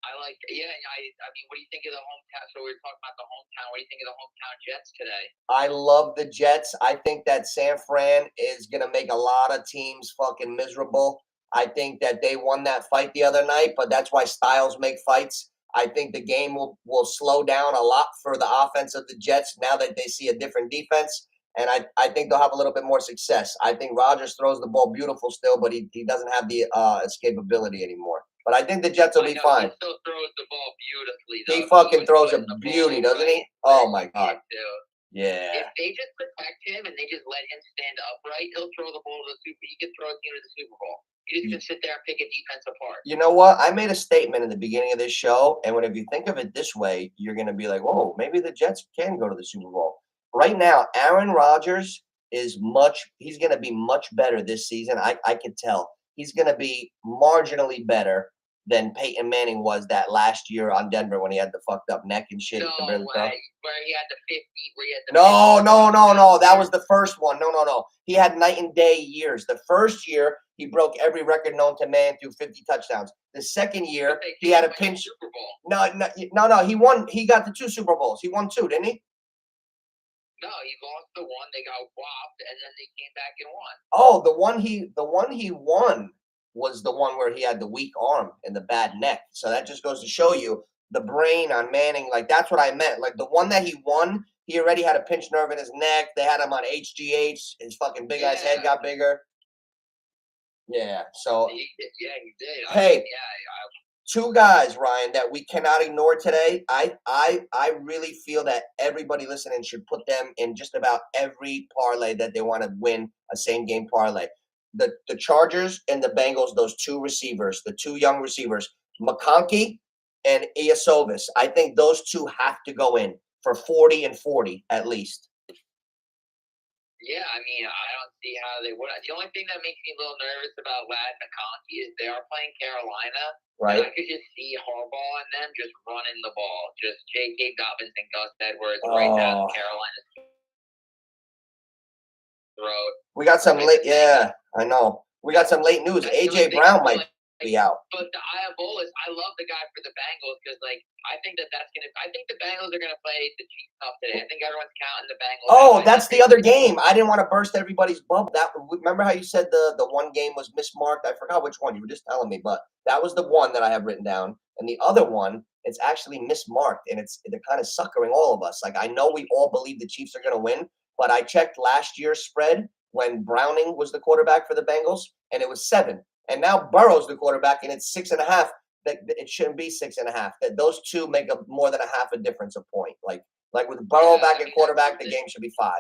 I like, what do you think of the hometown? So we were talking about the hometown. What do you think of the hometown Jets today? I love the Jets. I think that San Fran is going to make a lot of teams fucking miserable. I think that they won that fight the other night, but that's why styles make fights. I think the game will slow down a lot for the offense of the Jets now that they see a different defense. And I think they'll have a little bit more success. I think Rodgers throws the ball beautiful still, but he doesn't have the escapability anymore. But I think the Jets will be fine. He still throws the ball beautifully. He fucking throws a beauty, doesn't he? Oh, my God. Yeah. If they just protect him and they just let him stand upright, he'll throw the ball to the Super Bowl. He can throw a team to the Super Bowl. You just can sit there and pick a defense apart. You know what? I made a statement in the beginning of this show, and if you think of it this way, you're going to be like, whoa, maybe the Jets can go to the Super Bowl. Right now, Aaron Rodgers he's going to be much better this season. I can tell. He's going to be marginally better than Peyton Manning was that last year on Denver when he had the fucked up neck and shit. No way. Where he had the 50. No. That was the first one. No. He had night and day years. The first year, he broke every record known to man through 50 touchdowns. The second year, he had a pinch. Super Bowl. No. He won. He got the 2 Super Bowls. He won 2, didn't he? No, he lost the one. They got whopped, and then they came back and won. Oh, the one he won was the one where he had the weak arm and the bad neck. So that just goes to show you the brain on Manning. Like, that's what I meant. Like, the one that he won, He already had a pinched nerve in his neck. They had him on HGH. His fucking big ass head got bigger. Yeah. So. He did. Hey. Two guys, Ryan, that we cannot ignore today. I really feel that everybody listening should put them in just about every parlay that they want to win a same game parlay. The Chargers and the Bengals, those two receivers, the two young receivers, McConkey and Iasovis. I think those two have to go in for 40 and 40 at least. Yeah, I mean, I don't see how they would. The only thing that makes me a little nervous about Ladd McConkey is they are playing Carolina. Right. And I could just see Harbaugh and them just running the ball. Just J.K. Dobbins and Gus Edwards right now in Carolina's throat. We got some late. Yeah, I know. We got some late news. A.J. Brown might be out. But the Iabolis, I love the guy for the Bengals because, like, I think the Bengals are gonna play the Chiefs tough today. I think everyone's counting the Bengals. Oh, that's the other game. I didn't want to burst everybody's bubble. Remember how you said the one game was mismarked? I forgot which one. You were just telling me, but that was the one that I have written down. And the other one, it's actually mismarked, and they're kind of suckering all of us. Like, I know we all believe the Chiefs are gonna win, but I checked last year's spread when Browning was the quarterback for the Bengals, and it was 7. And now Burrow's the quarterback, and it's 6.5. That it shouldn't be 6.5. That those two make more than a half a difference a point. Like with Burrow back at quarterback, the game should be 5.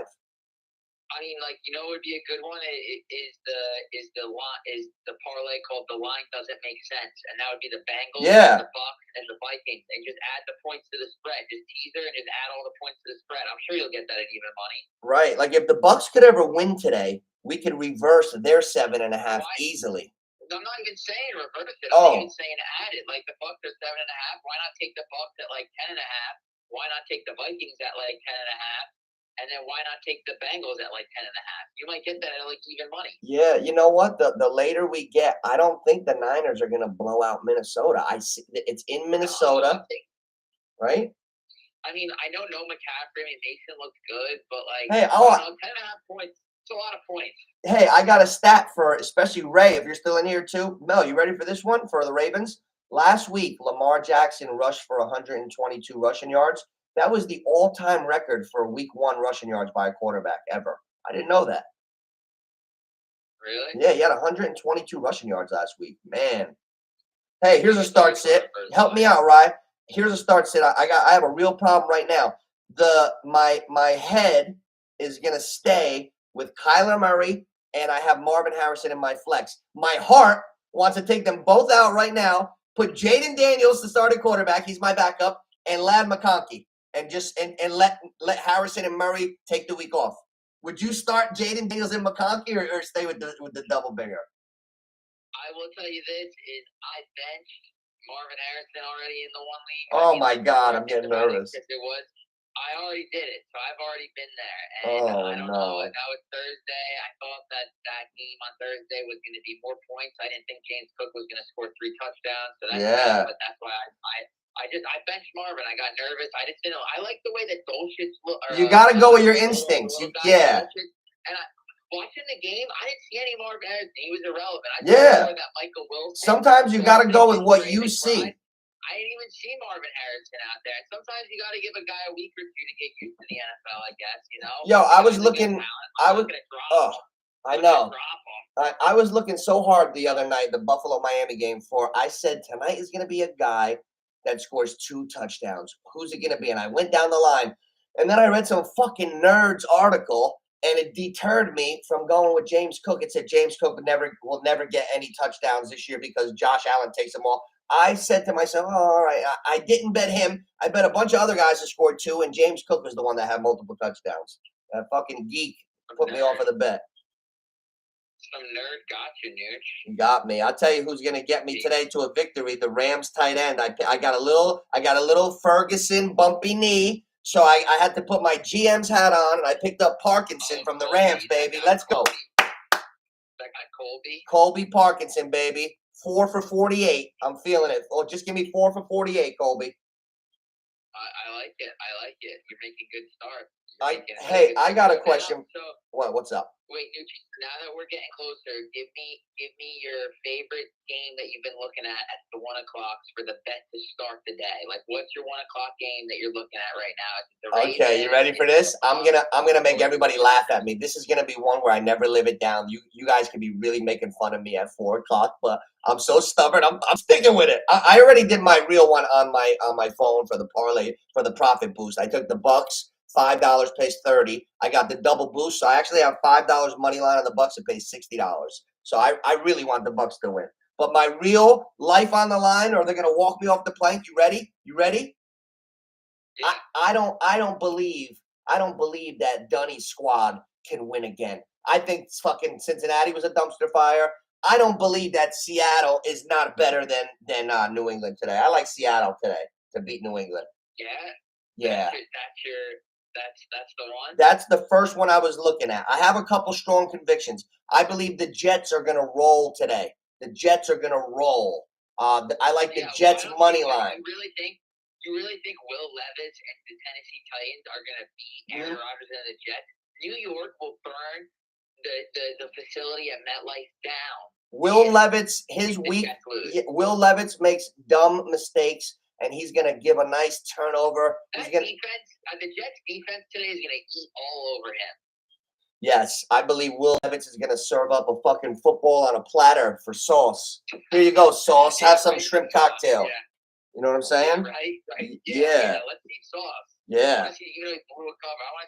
I mean, like, you know, what would be a good one is the parlay called The Line Doesn't Make Sense, and that would be the Bengals, the Bucks, and the Vikings, and just add the points to the spread. Just teaser and just add all the points to the spread. I'm sure you'll get that at even money. Right. Like if the Bucks could ever win today, we could reverse their 7.5 easily. I'm not even saying reverse it. I'm even saying add it. Like the Bucks are 7.5. Why not take the Bucks at like 10.5? Why not take the Vikings at like 10.5? And then why not take the Bengals at like 10.5? You might get that at like even money. Yeah, you know what? The later we get, I don't think the Niners are gonna blow out Minnesota. I see it's in Minnesota, right? I mean, I know no McCaffrey. I mean, Mason looks good, but like, 10.5 points. It's a lot of points. Hey, I got a stat for especially Ray, if you're still in here too. Mel, you ready for this one for the Ravens? Last week, Lamar Jackson rushed for 122 rushing yards. That was the all-time record for week 1 rushing yards by a quarterback ever. I didn't know that. Really? Yeah, he had 122 rushing yards last week. Man. Hey, here's a start sit. Help me out, Rye. Here's a start sit. I have a real problem right now. My head is gonna stay with Kyler Murray, and I have Marvin Harrison in my flex. My heart wants to take them both out right now, put Jaden Daniels the starting quarterback, he's my backup, and Ladd McConkey, and let Harrison and Murray take the week off. Would you start Jaden Daniels and McConkey or stay with the double binger? I will tell you this is I benched Marvin Harrison already in the one league. Oh my God, I'm getting nervous. I already did it, so I've already been there. And I don't know. That was Thursday. I thought that game on Thursday was going to be more points. I didn't think James Cook was going to score 3 touchdowns. So but that's why I benched Marvin. I got nervous. I just didn't know. I like the way that Dolchich look. You got to go with your instincts. And watching the game, I didn't see any Marvin Harrison. He was irrelevant. I saw that Michael Wilson. Sometimes you got to go with what you see. I didn't even see Marvin Harrison out there. Sometimes you got to give a guy a week or two to get used to the NFL, I guess, you know? Yo, I was looking. I know. I was looking so hard the other night, the Buffalo-Miami game, I said tonight is going to be a guy that scores 2 touchdowns. Who's it going to be? And I went down the line. And then I read some fucking nerd's article, and it deterred me from going with James Cook. It said James Cook will never get any touchdowns this year because Josh Allen takes them all. I said to myself, all right, I didn't bet him. I bet a bunch of other guys that scored 2, and James Cook was the one that had multiple touchdowns. That fucking geek put me off of the bet. Some nerd got you, Nooch. You got me. I'll tell you who's going to get me today to a victory. The Rams tight end. I got a little Ferguson bumpy knee, so I had to put my GM's hat on, and I picked up Parkinson from the Rams, baby. Let's go. That guy Colby? Colby Parkinson, baby. 4 for 48. I'm feeling it. Oh, just give me 4 for 48, Colby. I like it. You're making good starts. I got a question. What's up? Wait, Nucci, now that we're getting closer, give me your favorite game that you've been looking at the 1 o'clocks for the bet to start the day. Like, what's your 1 o'clock game that you're looking at right now? Is it the Okay, you ready for this? I'm gonna make everybody laugh at me. This is gonna be one where I never live it down. You guys could be really making fun of me at 4 o'clock, but I'm so stubborn. I'm sticking with it. I already did my real one on my phone for the parlay for the profit boost. I took the Bucks. $5 pays 30. I got the double boost, so I actually have $5 money line on the Bucks. It pays $60. So I really want the Bucks to win. But my real life on the line, or they're gonna walk me off the plank. You ready? You ready? Yeah. I don't believe that Dunny's squad can win again. I think fucking Cincinnati was a dumpster fire. I don't believe that Seattle is not better than New England today. I like Seattle today to beat New England. Yeah. Yeah. That's the one? That's the first one I was looking at. I have a couple strong convictions. I believe the Jets are going to roll today. The Jets are going to roll. I like the Jets money line. You really think Will Levis and the Tennessee Titans are going to beat Aaron Rodgers and the Jets? New York will burn the facility at MetLife down. Will Levis makes dumb mistakes, and he's going to give a nice turnover. The Jets defense today is going to eat all over him. Yes, I believe Will Levis is going to serve up a fucking football on a platter for Sauce. Here you go, Sauce. Have some shrimp cocktail. Yeah. You know what I'm saying? Right. Yeah. Let's see Sauce. Yeah. I want to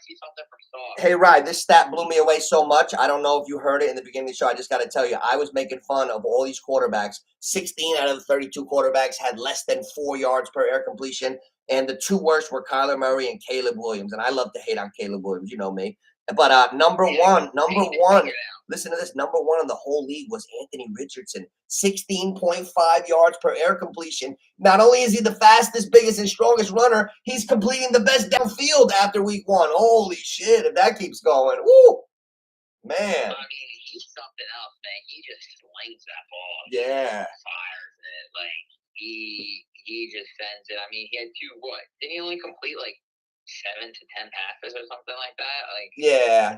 see something from Sauce. Hey, Ryan, this stat blew me away so much. I don't know if you heard it in the beginning of the show. I just got to tell you, I was making fun of all these quarterbacks. 16 out of the 32 quarterbacks had less than 4 yards per air completion. And the two worst were Kyler Murray and Caleb Williams. And I love to hate on Caleb Williams. You know me. But number one, listen to this. Number one in the whole league was Anthony Richardson. 16.5 yards per air completion. Not only is he the fastest, biggest, and strongest runner, he's completing the best downfield after week 1. Holy shit, if that keeps going. Woo! Man. I mean, he's something else, man. He just slings that ball. Yeah. Fires it. Like, he just sends it. I mean, he had didn't he only complete, 7 to 10 passes or something like that?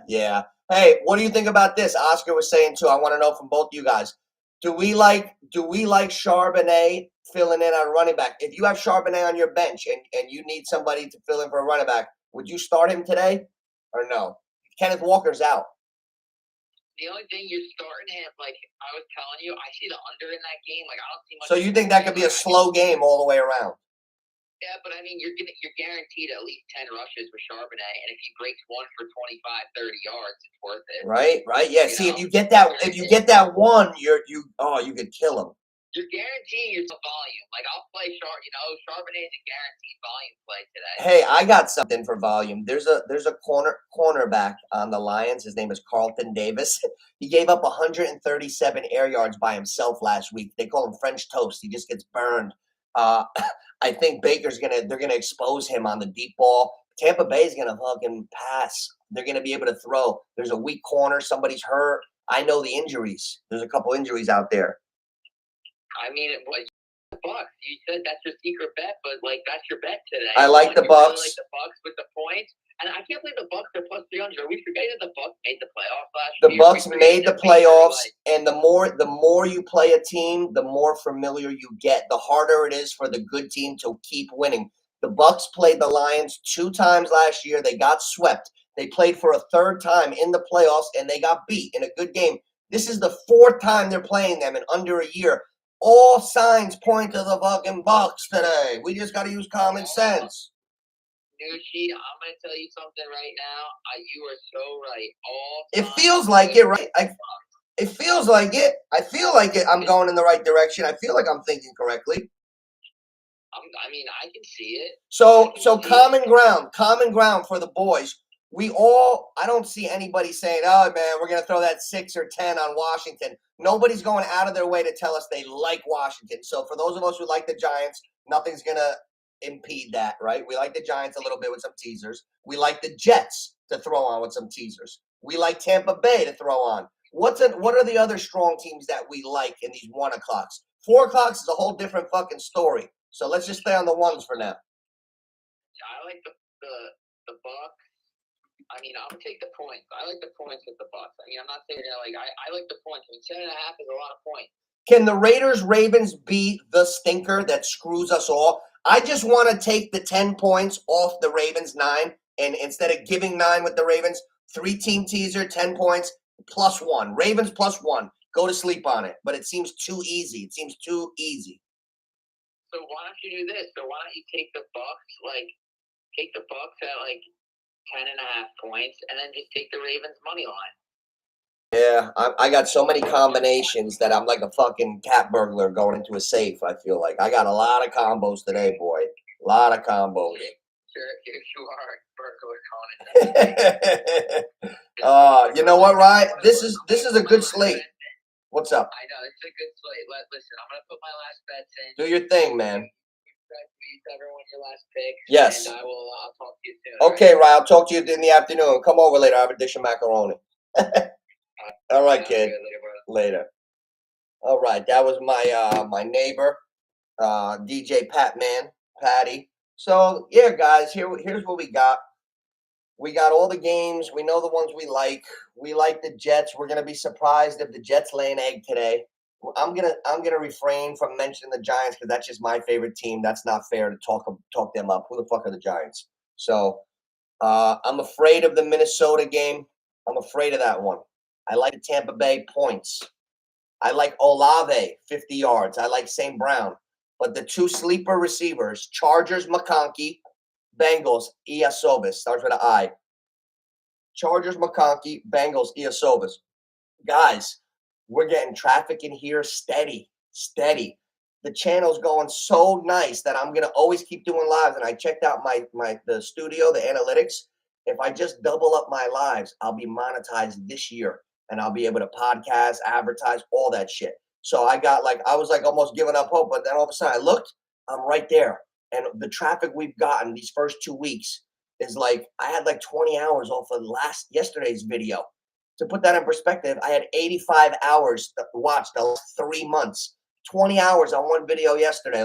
Yeah. Hey, what do you think about this? Oscar was saying too. I want to know from both you guys. Do we like Charbonnet filling in on running back? If you have Charbonnet on your bench and you need somebody to fill in for a running back, would you start him today or no? Kenneth Walker's out. The only thing you're starting him, like I was telling you, I see the under in that game. Like I don't see much. So you think that could be a slow game all the way around? Yeah, but I mean, you're guaranteed at least 10 rushes with Charbonnet, and if he breaks one for 25, 30 yards, it's worth it. Right. Yeah. See, if you get that one, you could kill him. You're guaranteeing yourself volume. Like I'll play Charbonnet is a guaranteed volume play today. Hey, I got something for volume. There's a cornerback on the Lions. His name is Carlton Davis. He gave up 137 air yards by himself last week. They call him French toast. He just gets burned. I think they're gonna expose him on the deep ball. Tampa Bay is gonna fucking pass. They're gonna be able to throw. There's a weak corner. Somebody's hurt. I know the injuries. There's a couple injuries out there. I mean, the Bucks. You said that's your secret bet, but that's your bet today. I like the Bucks. Really like the Bucks with the points. And I can't believe the Bucks are plus 300. Are we forgetting that the Bucks made the playoffs last year? The Bucks made the playoffs, and the more you play a team, the more familiar you get. The harder it is for the good team to keep winning. The Bucks played the Lions 2 times last year. They got swept. They played for a 3rd time in the playoffs, and they got beat in a good game. This is the 4th time they're playing them in under a year. All signs point to the fucking Bucks today. We just got to use common sense. Nucci, I'm going to tell you something right now. You are so right. It feels like it, right? It feels like it. I feel like it. I'm going in the right direction. I feel like I'm thinking correctly. I mean, I can see it. So common ground for the boys. I don't see anybody saying, oh, man, we're going to throw that 6 or 10 on Washington. Nobody's going out of their way to tell us they like Washington. So for those of us who like the Giants, nothing's going to impede that, right? We like the Giants a little bit with some teasers. We like the Jets to throw on with some teasers. We like Tampa Bay to throw on. What are the other strong teams that we like in these 1 o'clocks? 4 o'clocks is a whole different fucking story. So let's just stay on the ones for now. I like the Bucks. I mean, I'm gonna take the points. I like the points with the Bucks. I mean, I'm not saying that I like the points. I mean, 10.5 is a lot of points. Can the Ravens be the stinker that screws us all? I just want to take the 10 points off the Ravens 9, and instead of giving 9 with the Ravens, 3-team teaser, 10 points, +1. Ravens +1. Go to sleep on it. But it seems too easy. So why don't you do this? So why don't you take the Bucks, take the Bucks at 10.5 points, and then just take the Ravens money line. Yeah, I got so many combinations that I'm like a fucking cat burglar going into a safe, I feel like. I got a lot of combos today, boy. A lot of combos. Sure, if you are a burglar, Conan. You know what, Ryan? This is a good slate. What's up? I know, it's a good slate. Listen, I'm going to put my last bets in. Do your thing, man. Everyone your last pick. Yes. And I'll talk to you soon. Okay, Ryan, I'll talk to you in the afternoon. Come over later. I have a dish of macaroni. All right, kid. Later. All right, that was my neighbor, DJ Patty. So yeah, guys, here's what we got. We got all the games. We know the ones we like. We like the Jets. We're gonna be surprised if the Jets lay an egg today. I'm gonna refrain from mentioning the Giants because that's just my favorite team. That's not fair to talk them up. Who the fuck are the Giants? So I'm afraid of the Minnesota game. I'm afraid of that one. I like the Tampa Bay points. I like Olave 50 yards. I like St. Brown. But the two sleeper receivers, Chargers McConkey, Bengals Iosobis, starts with an I. Chargers McConkey, Bengals Iosobis. Guys, we're getting traffic in here steady. The channel's going so nice that I'm gonna always keep doing lives. And I checked out the studio, the analytics. If I just double up my lives, I'll be monetized this year, and I'll be able to podcast, advertise, all that shit. So I was almost giving up hope, but then all of a sudden I looked, I'm right there. And the traffic we've gotten these first 2 weeks is I had 20 hours off of yesterday's video. To put that in perspective, I had 85 hours to watch the last 3 months. 20 hours on one video yesterday.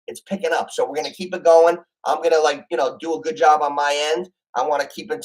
It's picking up. So we're going to keep it going. I'm going to do a good job on my end. I want to keep in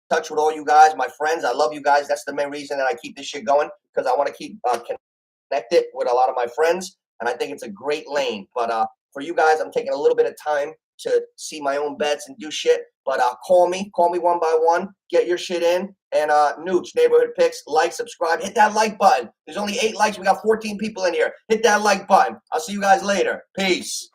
touch with all you guys, my friends. I love you guys. That's the main reason that I keep this shit going, because I want to keep connected with a lot of my friends. And I think it's a great lane. But for you guys, I'm taking a little bit of time to see my own bets and do shit. But call me one by one. Get your shit in. And Nooch, Neighborhood Picks, subscribe. Hit that like button. There's only 8 likes. We got 14 people in here. Hit that like button. I'll see you guys later. Peace.